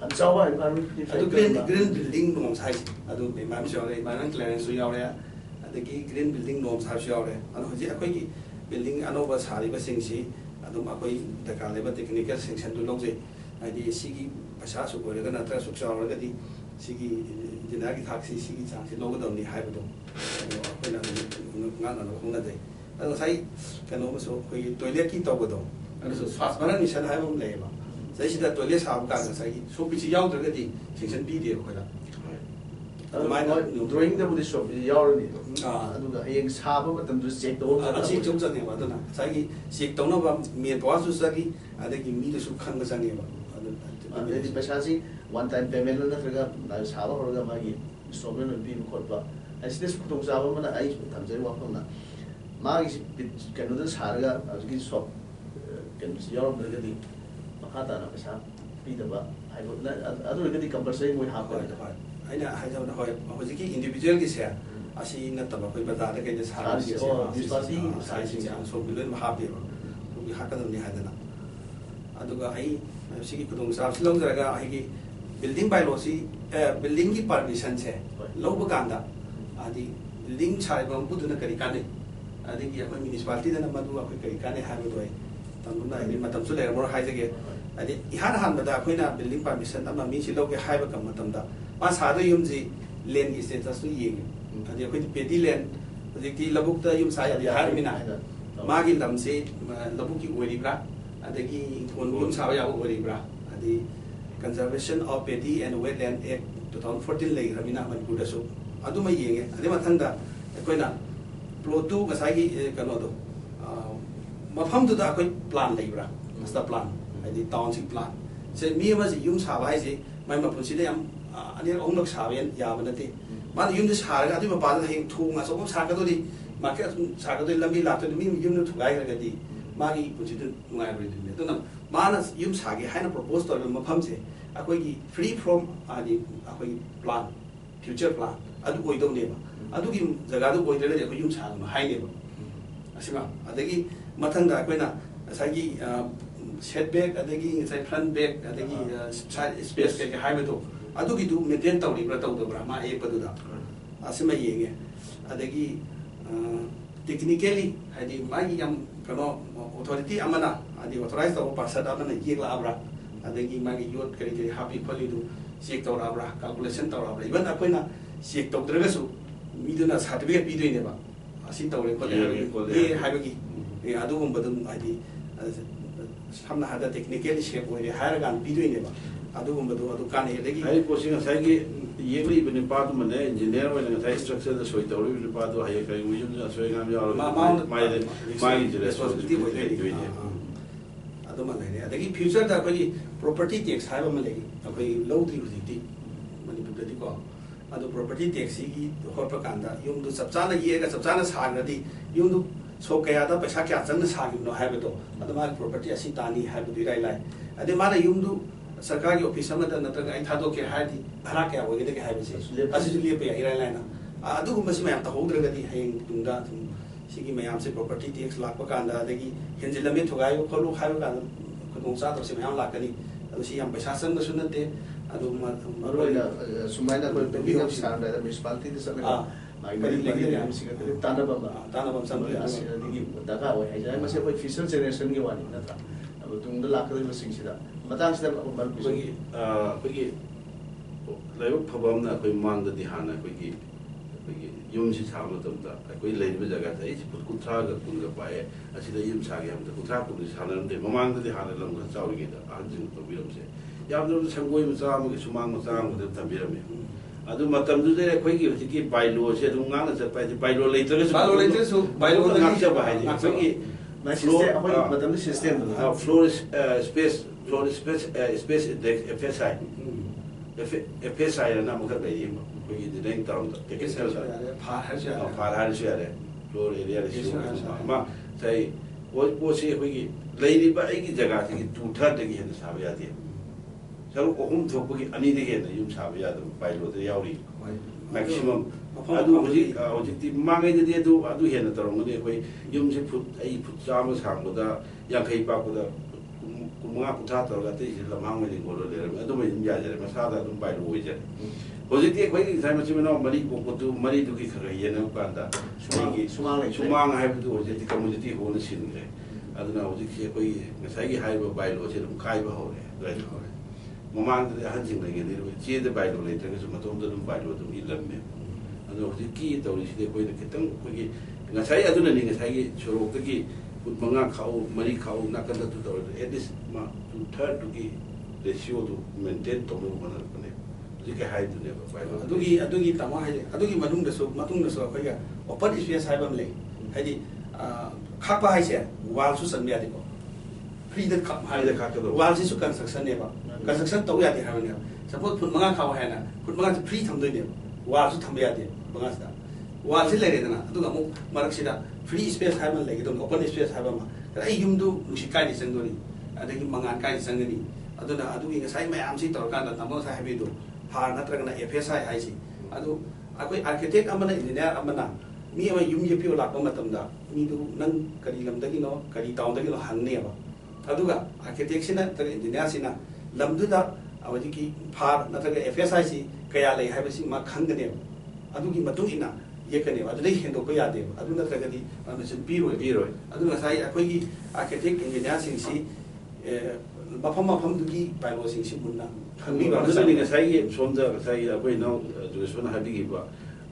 an chawa environment adu green building norms hai adu be ma mi environment clearance su yaw ra adagi green building norms ha su yaw ra anu hoji akoi ki building anoba sari ba sing si adu akoi da ka le ba technical section to log je ai si ki pasha su ko ga na tra su chaw ra di si ki engineer की थाक सी की चांस लोग दमनी हाय बदो अखोइना ngana no khungna dei ado sai kano so khoi toilet ki to bado ado so fast bana ni san hay bom le ba sai sida toilet sa ka ga sai so bi chi yaw dra di section b de khoi la mai no drawing da budi so bi yaw ni adu ga yeng sa ba matam du check do a check jom jang ne ba dana sai ki check to no ba me ba su sa ki adagi mi de su khang ga sang ne ba adi pasasi one time payment na traga na saba horga magi sovereign will be khotba asines khutong saba mana ai thamjai wa phona magi kanu da sarga agi shop kan yaw da di makha ta na pesa pi da ba ai na adu ga di compulsory moi ha ko aina hai da hoi hojiki individual ki se asi na ta ba koi bazar da kai da sara si disparity sai si so bilen ha pe ko bi ha ka ni ha da na adu ga ai si ki khutong sab silong jara ai ki building by law si building की permission से लोग बगांदा आदि building चाहे बम बुद्ध न करी काने आदि की अपने municipality दे न मधु अपने करी काने हाय बदोय तब ना इन्हें मतम सुले मोर हाय जगह आदि इहान हान बदा कोई ना building permission तब ना मीची लोग के हाय बकम मतम दा मां सादो युम जी land की status तो ये आदि कोई पेडी land आदि की लबुक ता युम साय आदि हाय मिना मां की लम से लबुक की ओरी ब्रा आदि की फोन युम साय या ओरी ब्रा आदि Conservation of Petty and Wetland Act 2014 lay ramina manipur da so adu mai yenge ade mathanda koina plot 2 ngasai gi kano do mafam du da koi plan leibra master plan adi township plan se mi ma ji yum sa bai se mai ma phun si de am ani ong lok sa yen ya ma nate ma yum de sa ga adu ma ba da heng thu ma so sa ga do di ma ke sa ga do lambi la to mi yum nu thu gai ga di ma gi phun si du ngai ri de to na Manas yum सागे हाइना प्रपोज तो मफम से ꯑꯩꯈꯣꯏꯒꯤ ꯐ꯭ꯔꯤ ꯐ꯭ꯔꯣꯝ ꯍꯥꯏꯗꯤ ꯑꯩꯈꯣꯏꯒꯤ ꯄ꯭ꯂꯥꯟ ꯐ꯭ꯌꯨꯆꯔ ꯄ꯭ꯂꯥꯟ ꯑꯗꯨ ꯑꯣꯏꯗꯧꯅꯦꯕ ꯑꯗꯨꯒꯤ ꯖꯒꯥꯗꯨ ꯑꯣꯏꯗ꯭ꯔꯒꯗꯤ ꯑꯩꯈꯣꯏ ꯌꯨꯝ ꯁꯥꯒꯅꯨ ꯍꯥꯏꯅꯦꯕ ꯑꯁꯤꯃ ꯑꯗꯒꯤ ꯃꯊꯪꯗ ꯑꯩꯈꯣꯏꯅ ꯉꯁꯥꯏꯒꯤ ꯁꯦꯠ ꯕꯦꯛ ꯑꯗꯒꯤ ꯉꯁꯥꯏ ꯐ꯭ꯔꯟ ꯕꯦꯛ ꯑꯗꯒꯤ ꯁꯥꯏꯠ ꯁ꯭ꯄꯦꯁ ꯀꯩꯀꯩ ꯍꯥꯏꯕꯗꯣ ꯑꯗꯨꯒꯤꯗꯨ ꯃꯦꯟꯇꯦꯟ ꯇꯧꯔꯤꯕ꯭ꯔꯥ ꯇꯧꯗꯕ꯭ꯔꯥ ꯃꯥ ꯑꯌꯦꯛꯄꯗꯨꯗ ꯑꯁꯤꯃ ꯌꯦꯡꯉꯦ ꯑꯗꯒꯤ ꯇꯦꯛꯅꯤꯀꯦꯜꯂꯤ ꯍꯥꯏꯗꯤ ꯃꯥꯒꯤ ꯌꯥꯝ ꯀꯩꯅꯣ ꯑꯣꯊꯣꯔꯤꯇꯤ ꯑꯃꯅ ꯍꯥꯏꯗꯤ ꯑꯣꯊꯣꯔꯥꯏꯖ ꯇꯧꯕ ꯄꯥꯔꯁꯟ ꯑꯃꯅ ꯌꯦꯛꯂꯛꯑꯕ꯭ꯔꯥ ꯑꯗꯒꯤ ꯃꯥꯒꯤ ꯌꯣꯠ ꯀꯔꯤ ꯀꯔꯤ ꯍꯥꯞꯄꯤ ꯈꯣꯠꯂꯤꯗꯨ ꯆꯦꯛ ꯇꯧꯔꯛꯑꯕ꯭ꯔꯥ ꯀꯥꯜꯀꯨꯂꯦꯁꯟ ꯇꯧꯔꯛꯑꯕ꯭ꯔꯥ ꯏꯚꯟ ꯑꯩꯈꯣꯏꯅ ꯆꯦꯛ ꯇꯧꯗ꯭ꯔꯒꯁꯨ ꯃꯤꯗꯨꯅ ꯁꯥꯔꯇꯤꯐꯤꯀꯦꯠ ꯄꯤꯗꯣꯏꯅꯦꯕ ꯑꯁꯤ ꯇꯧꯔꯦ ꯈꯣꯠꯂꯦ ꯍꯥꯏꯕꯒꯤ ꯑꯗꯨꯒꯨꯝꯕꯗꯨ ꯍꯥꯏꯗꯤ ꯁꯝꯅ ꯍꯥꯏꯔꯕꯗ ꯇꯦꯛꯅꯤꯀꯦꯜꯂꯤ ꯁꯦꯞ ꯑꯣꯏꯔꯦ ꯍꯥꯏꯔꯀꯥꯟꯗ ꯄꯤꯗꯣꯏꯅꯦꯕ ꯑꯗꯨꯒꯨꯝꯕꯗꯨ ꯑꯗꯨ ꯀꯥꯟꯅꯩ ꯑꯗꯒꯤ ꯍꯥꯏꯔꯤꯕ ꯄꯣꯠꯁꯤ ꯉꯁꯥꯏꯒꯤ ꯌꯦꯛꯂꯤꯕ ꯅꯨꯄꯥꯗꯨꯃꯅꯦ ꯏꯟꯖꯤꯅꯤꯌꯔ ꯑꯣꯏꯅ ꯉꯁꯥꯏ ꯁ꯭ꯇ꯭ꯔꯛꯆꯔꯗ ꯁꯣꯏ ꯇꯧꯔꯤꯕ ꯅꯨꯄꯥꯗꯣ ꯍꯌꯦꯡ ꯀꯔꯤꯒꯨꯝꯕ ꯌꯨꯝꯗ ꯑꯁꯣꯏ ꯑꯉꯥꯝ ꯌꯥꯎꯔꯒ ꯃꯥꯒꯤꯁꯨ ꯔꯦꯁꯄꯣꯟꯁꯤꯕꯤꯂꯤꯇꯤ ꯂꯩꯗꯣꯏꯅꯦ ꯑꯗꯨꯃ ꯂꯩꯔꯦ ꯑꯗꯒꯤ ꯐ꯭ꯌꯨꯆꯔꯗ ꯑꯩꯈꯣꯏꯒꯤ ꯄ꯭ꯔꯣꯄꯔꯇꯤ ꯇꯦꯛꯁ ꯍꯥꯏꯕ ꯑꯃ ꯂꯩ ꯑꯩꯈꯣꯏ ꯂꯧꯗ꯭ꯔꯤ ꯍꯧꯖꯤꯛꯇꯤ ꯃꯅꯤꯄꯨꯔꯗꯗꯤꯀꯣ ꯑꯗꯨ ꯄ꯭ꯔꯣꯄꯔꯇꯤ ꯇꯦꯛꯁꯁꯤꯒꯤ ꯍꯣꯠꯄ ꯀꯥꯟꯗ ꯌꯨꯝꯗꯨ ꯆꯞ ꯆꯥꯅ ꯌꯦꯛꯑꯒ ꯆꯞ ꯆꯥꯅ ꯁꯥꯈ꯭ꯔꯗꯤ ꯌꯨꯝꯗꯨ ꯁꯣꯛ ꯀꯌꯥꯗ ꯄꯩꯁꯥ ꯀꯌꯥ ꯆꯪꯅ ꯁꯥꯈꯤꯕꯅꯣ ꯍꯥꯏꯕꯗꯣ ꯑꯗꯨ ꯃꯥꯒꯤ ꯄ꯭ꯔꯣꯄꯔꯇꯤ ꯑꯁꯤ ꯇꯥꯅꯤ ꯍꯥꯏꯕꯗꯨ ꯏꯔꯥꯏ ꯂꯥꯏ ꯑꯗꯩ ꯃꯥꯅ ꯌꯨꯝꯗꯨ ꯁꯔꯀꯥꯔꯒꯤ ꯑꯣꯐꯤꯁ ꯑꯃꯗ ꯅꯠꯇ꯭ꯔꯒ ꯑꯩ ꯊꯥꯗꯣꯛꯀꯦ ꯍꯥꯏꯔꯗꯤ ꯚꯔꯥ ꯀꯌꯥ ꯑꯣꯏꯒꯗꯒꯦ ꯍꯥꯏꯕꯁꯦ ꯑꯁꯤꯁꯨ ꯂꯦꯞꯄ ꯌꯥꯏ ꯏꯔꯥꯏ ꯂꯥꯏꯅ ꯑꯗꯨꯒꯨꯝꯕꯁꯤ ꯃꯌꯥꯝ ꯇꯧꯍꯧꯗ꯭ꯔꯒꯗꯤ ꯍꯌꯦꯡ ꯇꯨꯡꯗ ꯁꯤꯒꯤ ꯃꯌꯥꯝꯁꯦ ꯄ꯭ꯔꯣꯄꯔꯇꯤ ꯇꯦꯛꯁ ꯂꯥꯛꯄ ꯀꯥꯟꯗ ꯑꯗꯒꯤ ꯍꯦꯟꯖꯤꯜꯂꯝꯃꯤ ꯊꯨꯒꯥꯏꯌꯨ ꯈꯣꯠꯂꯨ ꯍꯥꯏꯕ ꯀꯥꯟꯗ ꯈꯨꯗꯣꯡꯆꯥꯗꯕꯁꯤ ꯃꯌꯥꯝ ꯂꯥꯛꯀꯅꯤ ꯑꯗꯨ ꯁꯤ ꯌꯥꯝ ꯄꯩꯁꯥ ꯆꯪꯕꯁꯨ ꯅꯠꯇꯦ ꯑꯗꯨ ꯃꯔꯨꯑꯣꯏꯅ ꯁꯨꯃꯥꯏꯅ ꯑꯩꯈꯣꯏ ꯕꯤꯜꯗꯤꯡ ꯑꯃ ꯁꯥꯔꯝꯗꯥꯏꯗ ꯃ꯭ꯌꯨꯅꯤꯁꯤꯄꯥꯂꯤꯇꯤꯗ ꯆꯠꯂꯒ ꯇꯥꯟꯅꯕ ꯑꯃ ꯑꯁꯤꯗꯒꯤ ꯗꯔꯀꯥꯔ ꯑꯣꯏ ꯍꯥꯏꯖꯔꯦ ꯃꯁꯤ ꯑꯩꯈꯣꯏ ꯐ꯭ꯌꯨꯆꯔ ꯖꯦꯅꯦꯔꯦꯁꯟꯒꯤ ꯋꯥꯅꯤ ꯅꯠꯇ꯭ꯔꯥ ꯑꯗꯨ ꯇꯨꯡꯗ ꯂꯥꯛꯀꯗꯧꯔꯤꯕꯁꯤꯡꯁꯤꯗ ꯃꯇꯥꯡꯁꯤꯗ ꯑꯩꯈꯣꯏꯒꯤ ꯂꯥꯏꯕꯛ ꯐꯕ ꯑꯃꯅ ꯑꯩꯈꯣꯏ ꯃꯃꯥꯡꯗꯗꯤ ꯍꯥꯟꯅ ꯑꯩꯈꯣꯏꯒꯤ ꯌꯨꯝꯁꯤ ꯁꯥꯕ ꯃꯇꯝꯗ ꯑꯩꯈꯣꯏ ꯂꯩꯔꯤꯕ ꯖꯒꯥꯁꯦ ꯑꯩꯁꯤ ꯐꯨꯠ 30ꯒ 10ꯒ ꯄꯥꯛꯑꯦ ꯑꯁꯤꯗ ꯌꯨꯝ ꯁꯥꯒꯦ ꯍꯥꯏꯕꯗ 30 10ꯁꯤ ꯁꯥꯟꯅꯔꯝꯗꯦ ꯃꯃꯥꯡꯗꯗꯤ ꯍꯥꯟꯅ ꯂꯝ ꯈꯔ ꯆꯥꯎꯔꯤꯉꯩꯗ ꯑꯍꯟꯁꯤꯡꯅ ꯇꯧꯕꯤꯔꯝꯁꯦ ꯌꯥꯝꯗ꯭ꯔꯕꯗ ꯁꯪꯒꯣꯏ ꯃꯆꯥ ꯑꯃꯒꯤ ꯁꯨꯃꯥꯡ ꯃꯆꯥ ꯑꯃꯈꯛꯇ ꯊꯝꯕꯤꯔꯝꯃꯦ ꯑꯗꯨ ꯃꯇꯝꯗꯨꯗ ꯑꯩꯈꯣꯏꯒꯤ ꯍꯧꯖꯤꯛꯀꯤ ꯕꯥꯏꯂꯣꯁꯦ ꯑꯗꯨꯝ ꯉꯥꯛꯅ ꯆꯠꯄ ꯍꯥꯏꯗꯤ ꯕꯥꯏꯂꯣ ꯂꯩꯇ꯭ꯔꯒꯁꯨ ꯕꯥꯏꯂꯣꯗ ꯉꯥꯛꯆꯕ ꯍꯥꯏꯗꯤ ꯑꯩꯈꯣꯏꯒꯤ ꯐ꯭ꯂꯣꯔ ꯁ꯭ꯄꯦꯁ ꯏꯟꯗꯦꯛꯁ FSI ꯑꯅ ꯑꯃꯈꯛ ꯂꯩꯌꯦꯕ ꯑꯩꯈꯣꯏꯒꯤ ꯗꯤꯖꯥꯏꯟ ꯇꯥꯎꯟꯗ ꯇꯦꯛꯅꯤꯀꯦꯜꯗ ꯐꯥꯜ ꯍꯥꯏꯔꯁꯨ ꯌꯥꯔꯦ ꯐ꯭ꯂꯣꯔ ꯑꯦꯔꯤꯌꯥ ꯑꯃ ꯉꯁꯥꯏ ꯄꯣꯠꯁꯤ ꯑꯩꯈꯣꯏꯒꯤ ꯂꯩꯔꯤꯕ ꯑꯩꯒꯤ ꯖꯒꯥꯁꯤꯒꯤ 2/3ꯗꯒꯤ ꯍꯦꯟꯅ ꯁꯥꯕ ꯌꯥꯗꯦ ꯁꯔꯨꯛ 3 ꯊꯣꯛꯄꯒꯤ 2ꯗꯒꯤ ꯍꯦꯟꯅ ꯌꯨꯝ ꯁꯥꯕ ꯌꯥꯗꯕ ꯕꯥꯏꯂꯣꯗ ꯌꯥꯎꯔꯤ ꯃꯦꯛꯁꯤꯃꯝ ꯑꯗꯨ ꯍꯧꯖꯤꯛꯇꯤ ꯃꯃꯥꯡꯉꯩꯗꯗꯤ ꯑꯗꯨ ꯍꯦꯟꯅ ꯇꯧꯔꯝꯒꯅꯤ ꯑꯩꯈꯣꯏ ꯌꯨꯝꯁꯤ ꯐꯨꯠ 100 ꯁꯥꯡꯕꯗ 50 ꯄꯥꯛꯄꯗ 50 ꯇꯧꯔꯒ ꯑꯇꯩꯁꯤ ꯂꯝꯍꯥꯡ ꯑꯣꯏꯅ ꯏꯪꯈꯣꯜ ꯂꯩꯔꯝꯃꯤ ꯑꯗꯨꯃ ꯑꯗꯨꯝ ꯌꯥꯖꯔꯦ ꯃꯁꯥꯗ ꯑꯗꯨꯝ ꯕꯥꯏꯂꯣ ꯑꯣꯏꯖꯔꯦ ꯍꯧꯖꯤꯛꯇꯤ ꯑꯩꯈꯣꯏꯒꯤ ꯉꯁꯥꯏ ꯃꯆꯤꯟ ꯃꯅꯥꯎ 3 ꯄꯣꯛꯄꯗꯨ 3ꯗꯨꯒꯤ ꯈꯔ ꯌꯦꯟꯅꯕ ꯀꯥꯟꯗ ꯑꯩꯒꯤ ꯁꯨꯃꯥꯡ ꯍꯥꯏꯕꯗꯨ ꯍꯧꯖꯤꯛꯇꯤ ꯀꯝꯃꯨꯅꯤꯇꯤ ꯍꯣꯜꯅ ꯁꯤꯟꯈ꯭ꯔꯦ ꯑꯗꯨꯅ ꯍꯧꯖꯤꯛꯁꯤ ꯑꯩꯈꯣꯏꯒꯤ ꯉꯁꯥꯏꯒꯤ ꯍꯥꯏꯔꯤꯕ ꯕꯥꯏꯂꯣꯁꯦ ꯑꯗꯨꯝ ꯀꯥꯏꯕ ꯍꯧꯔꯦ ꯑꯗꯨꯃꯥꯏꯅ ꯍꯧꯔꯦ ꯃꯃꯥꯡꯗꯗꯤ ꯑꯍꯟꯁꯤꯡ ꯂꯩꯒꯅꯤ ꯆꯦꯗ ꯕꯥꯏꯂꯣ ꯂꯩꯇ꯭ꯔꯒꯁꯨ ꯃꯇꯣꯝꯗ ꯑꯗꯨꯝ ꯕꯥꯏꯂꯣ ꯑꯗꯨꯝ ꯏꯜꯂꯝꯃꯦ ꯑꯗꯨꯅ ꯍꯧꯖꯤꯛꯀꯤ ꯇꯧꯔꯤꯁꯤꯗꯤ ꯑꯩꯈꯣꯏꯅ ꯈꯤꯇꯪ ꯑꯩꯈꯣꯏꯒꯤ ꯉꯁꯥꯏ ꯑꯗꯨꯅꯅꯤ ꯉꯁꯥꯏꯒꯤ ꯁꯣꯔꯣꯛꯇꯒꯤ ꯐꯨꯠ 5 ꯈꯥꯎ 3 ꯈꯥꯎ ꯅꯥꯀꯟꯗ ꯇꯧꯔꯗꯤ ꯑꯦꯠꯂꯤꯁ 2/3ꯗꯨꯒꯤ ꯔꯦꯁꯤꯌꯣꯗꯨ ꯃꯦꯟꯇꯦꯟ ꯇꯧꯅꯕ ꯍꯣꯠꯅꯔꯛꯄꯅꯦ ꯍꯧꯖꯤꯛꯀꯤ ꯍꯥꯏꯗꯨꯅꯦꯕ ꯑꯗꯨꯒꯤ ꯇꯥꯃꯣ ꯍꯥꯏꯁꯦ ꯑꯗꯨꯒꯤ ꯃꯇꯨꯡꯗꯁꯨ ꯑꯩꯈꯣꯏꯒ ꯑꯣꯄꯟ ꯁ꯭ꯄꯦꯁ ꯍꯥꯏꯕ ꯑꯃ ꯂꯩ ꯍꯥꯏꯗꯤ ꯈꯥꯛꯄ ꯍꯥꯏꯁꯦ ꯋꯥꯜꯁꯨ ꯆꯟꯕ ꯌꯥꯗꯦꯀꯣ ꯐ꯭ꯔꯤꯗ ꯈꯥꯛꯀꯗꯧꯕ ꯋꯥꯜꯁꯤꯁꯨ ꯀꯟꯁꯇ꯭ꯔꯛꯁꯟꯅꯦꯕ ꯀꯟꯁꯇ꯭ꯔꯛꯁꯟ ꯇꯧ ꯌꯥꯗꯦ ꯍꯥꯏꯕꯅꯦꯕ ꯁꯄꯣꯖ ꯐꯨꯠ 5 ꯈꯥꯎ ꯍꯥꯏꯅ ꯐꯨꯠ 5ꯁꯤ ꯐ꯭ꯔꯤ ꯊꯝꯗꯣꯏꯅꯦꯕ ꯋꯥꯜꯁꯨ ꯊꯝꯕ ꯌꯥꯗꯦ 5ꯁꯤꯗ ꯋꯥꯜꯁꯤ ꯂꯩꯔꯦꯗꯅ ꯑꯗꯨꯒ ꯑꯃꯨꯛ ꯃꯔꯛꯁꯤꯗ ꯐ꯭ꯔꯤ ꯁ꯭ꯄꯦꯁ ꯍꯥꯏꯕ ꯑꯃ ꯂꯩꯒꯗꯧꯅꯤ ꯑꯣꯄꯟ ꯁ꯭ꯄꯦꯁ ꯍꯥꯏꯕ ꯑꯃ ꯑꯩ ꯌꯨꯝꯗꯨ ꯅꯨꯡꯁꯤꯠ ꯀꯥꯏꯗ ꯆꯪꯗꯣꯔꯤ ꯑꯗꯒꯤ ꯃꯉꯥꯟ ꯀꯥꯏꯗ ꯆꯪꯒꯅꯤ ꯑꯗꯨꯅ ꯑꯗꯨꯒꯤ ꯉꯁꯥꯏ ꯃꯌꯥꯝꯁꯤ ꯇꯧꯔꯀꯥꯟꯗ ꯇꯥꯃꯣ ꯉꯁꯥꯏ ꯍꯥꯏꯕꯤꯗꯣ ꯐꯥꯔ ꯅꯠꯇ꯭ꯔꯒꯅ FSI ꯍꯥꯏꯁꯤ ꯑꯗꯨ ꯑꯩꯈꯣꯏ ꯑꯥꯔꯀꯤꯇꯦꯛ ꯑꯃꯅ ꯏꯟꯖꯤꯅꯤꯌꯔ ꯑꯃꯅ ꯃꯤ ꯑꯃ ꯌꯨꯝ ꯌꯦꯛꯄꯤꯌꯣ ꯂꯥꯛꯄ ꯃꯇꯝꯗ ꯃꯤꯗꯨ ꯅꯪ ꯀꯔꯤ ꯂꯝꯗꯒꯤꯅꯣ ꯀꯔꯤ ꯇꯥꯎꯟꯗꯒꯤꯅꯣ ꯍꯪꯅꯦꯕ ꯑꯗꯨꯒ ꯑꯥꯔꯀꯤꯇꯦꯛꯁꯤꯅ ꯅꯠꯇ꯭ꯔꯒ ꯏꯟꯖꯤꯅꯤꯌꯔꯁꯤꯅ ꯂꯝꯗꯨꯗ ꯍꯧꯖꯤꯛꯀꯤ ꯐꯥꯔ ꯅꯠꯇ꯭ꯔꯒ FSIꯁꯤ ꯀꯌా ꯂꯩ ꯍꯥꯏꯕꯁꯤ ꯃꯥ ꯈꯪꯒꯅꯦꯕ ꯑꯗꯨꯒꯤ ꯃꯇꯨꯡ ꯏꯟꯅ ꯌꯦꯛꯀꯅꯦꯕ ꯑꯗꯨꯗꯩ ꯍꯦꯟꯗꯣꯛꯄ ꯌꯥꯗꯦꯕ ꯑꯗꯨ ꯅꯠꯇ꯭ꯔꯒꯗꯤ ꯄꯔꯃꯤꯁꯟ ꯄꯤꯔꯣꯏ ꯑꯗꯨ ꯉꯁꯥꯏ ꯑꯩꯈꯣꯏꯒꯤ ꯑꯥꯔꯀꯤꯇꯦꯛ ꯏꯟꯖꯤꯅꯤꯌꯔꯁꯤꯡꯁꯤ ꯃꯐꯝꯗꯨꯒꯤ ꯕꯥꯏꯂꯣꯁꯤꯡꯁꯤ ꯃꯨꯟꯅ ꯈꯪꯕꯤꯕ ꯑꯗꯨꯅꯅꯤ ꯉꯁꯥꯏꯒꯤ ꯁꯣꯝꯗ ꯉꯁꯥꯏꯒꯤ ꯑꯩꯈꯣꯏ ꯏꯅꯥꯎ ꯖꯣꯏꯁꯣꯔꯅ ꯍꯥꯏꯕꯤꯈꯤꯕ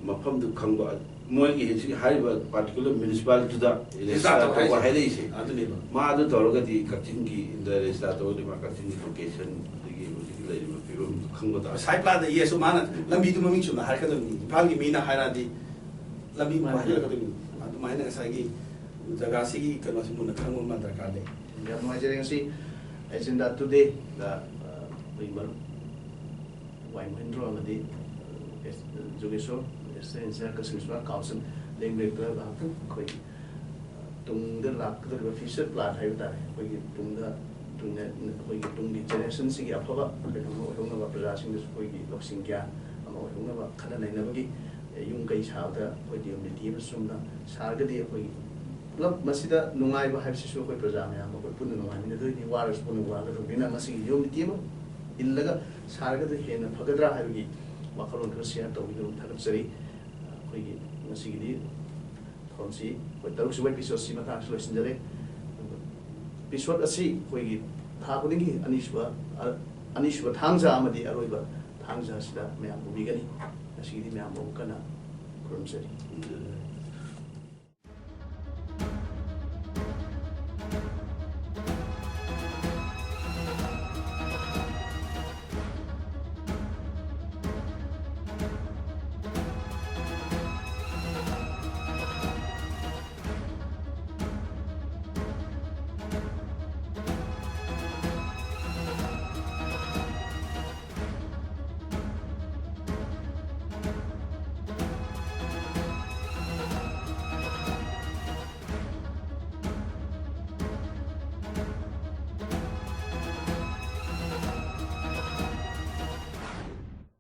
ꯃꯐꯝꯗꯨ ꯈꯪꯕ ꯃꯣꯏꯒꯤ ꯍꯧꯖꯤꯛ ꯍꯥꯏꯔꯤꯕ ꯄꯥꯔꯇꯤꯀꯨꯂꯔ ꯃ꯭ꯌꯨꯅꯤꯁꯤꯄꯥꯂꯤꯇꯤꯗꯨꯗ ꯔꯦꯖꯤꯁꯇꯥꯔ ꯇꯧꯕ ꯍꯥꯏꯔꯛꯏꯁꯦ ꯑꯗꯨꯅꯦꯕ ꯃꯥ ꯑꯗꯨ ꯇꯧꯔꯒꯗꯤ ꯀꯛꯆꯤꯡꯒꯤ ꯔꯦꯖꯤꯁꯇꯥꯔ ꯇꯧꯔꯒꯗꯤ ꯃꯥ ꯀꯛꯆꯤꯡꯒꯤ ꯂꯣꯀꯦꯁꯟ ꯑꯗꯒꯤ ꯍꯧꯖꯤꯛꯀꯤ ꯂꯩꯔꯤꯕ ꯐꯤꯕꯝꯗꯨ ꯈꯪꯕ ꯇꯥꯔꯦ ꯁꯥꯏꯠ ꯄ꯭ꯂꯥꯟꯗ ꯌꯦꯁꯨ ꯃꯥꯅ ꯂꯝꯕꯤꯗꯨ ꯃꯃꯤꯡ ꯆꯨꯝꯅ ꯍꯥꯏꯔꯛꯀꯗꯕꯅꯤ ꯏꯝꯐꯥꯜꯒꯤ ꯃꯤꯅ ꯍꯥꯏꯔꯛꯑꯗꯤ ꯂꯝꯕꯤ ꯍꯥꯏꯔꯛꯀꯗꯕꯅꯤ ꯑꯗꯨꯃꯥꯏꯅ ꯉꯁꯥꯏꯒꯤ ꯖꯒꯥꯁꯤꯒꯤ ꯀꯩꯅꯣꯁꯤ ꯃꯨꯟꯅ ꯈꯪꯕ ꯑꯃ ꯗꯔꯀꯥꯔ ꯂꯩ ꯌꯥꯝ ꯅꯨꯡꯉꯥꯏꯖꯔꯦ ꯉꯁꯤ ꯑꯦꯖꯦꯟꯗꯥ ꯇꯨꯗꯦꯗ ꯑꯩꯈꯣꯏ ꯃꯔꯨꯞ ꯋꯥꯏ ꯃꯍꯦꯟꯗ꯭ꯔꯣ ꯑꯃꯗꯤ ꯖꯣꯒꯦꯁꯣꯔ ꯑꯦꯁꯤꯁꯇꯦꯟ ꯀꯛꯆꯤꯡ ꯀꯥꯎꯟꯁꯤꯜ ꯂꯦꯡꯕꯦꯛꯇ ꯉꯥꯏꯍꯥꯛꯇꯪ ꯑꯩꯈꯣꯏ ꯇꯨꯡꯗ ꯂꯥꯛꯀꯗꯧꯔꯤꯕ ꯐ꯭ꯌꯨꯆꯔ ꯄ꯭ꯂꯥꯟ ꯍꯥꯏꯕ ꯇꯥꯔꯦ ꯑꯩꯈꯣꯏꯒꯤ ꯇꯨꯡꯗ ꯑꯩꯈꯣꯏꯒꯤ ꯇꯨꯡꯒꯤ ꯖꯦꯅꯦꯔꯦꯁꯟꯁꯤꯒꯤ ꯑꯐꯕ ꯀꯩꯅꯣꯝꯃ ꯑꯣꯏꯍꯧꯅꯕ ꯄ꯭ꯔꯖꯥꯁꯤꯡꯗꯁꯨ ꯑꯩꯈꯣꯏꯒꯤ ꯂꯧꯁꯤꯡ ꯒ꯭ꯌꯥꯟ ꯑꯃ ꯑꯣꯏꯍꯧꯅꯕ ꯈꯟꯅ ꯅꯩꯅꯕꯒꯤ ꯌꯨꯝ ꯀꯩ ꯁꯥꯕꯗ ꯑꯩꯈꯣꯏꯒꯤ ꯌꯨꯅꯤꯇꯤ ꯑꯃ ꯆꯨꯝꯅ ꯁꯥꯔꯒꯗꯤ ꯑꯩꯈꯣꯏꯒꯤ ꯄꯨꯂꯞ ꯃꯁꯤꯗ ꯅꯨꯡꯉꯥꯏꯕ ꯍꯥꯏꯕꯁꯤꯁꯨ ꯑꯩꯈꯣꯏ ꯄ꯭ꯔꯖꯥ ꯃꯌꯥꯝ ꯑꯩꯈꯣꯏ ꯄꯨꯟꯅ ꯅꯨꯡꯉꯥꯏꯃꯤꯟꯅꯗꯣꯏꯅꯤ ꯋꯥꯔꯁꯨ ꯄꯨꯟꯅ ꯋꯥꯒꯗꯧꯅꯤꯅ ꯃꯁꯤꯒꯤ ꯌꯨꯅꯤꯇꯤ ꯑꯃ ꯏꯜꯂꯒ ꯁꯥꯔꯒꯗꯤ ꯍꯦꯟꯅ ꯐꯒꯗ꯭ꯔꯥ ꯍꯥꯏꯕꯒꯤ ꯋꯥꯈꯜꯂꯣꯟ ꯈꯔ ꯁꯤꯌꯔ ꯇꯧꯕꯤꯗꯨꯅ ꯊꯥꯒꯠꯆꯔꯤ ꯑꯩꯈꯣꯏꯒꯤ ꯉꯁꯤꯒꯤꯗꯤ ꯊꯧꯔꯝꯁꯤ ꯑꯩꯈꯣꯏ ꯇꯔꯨꯛꯁꯨꯕ ꯑꯦꯄꯤꯁꯣꯗꯁꯤ ꯃꯇꯥꯡꯁꯤ ꯂꯣꯏꯁꯤꯟꯖꯔꯦ episode asi koi tha kudingi aniswa thangja amadi aroiba thangja sida mayam bigani asidi mayam kana kurumsari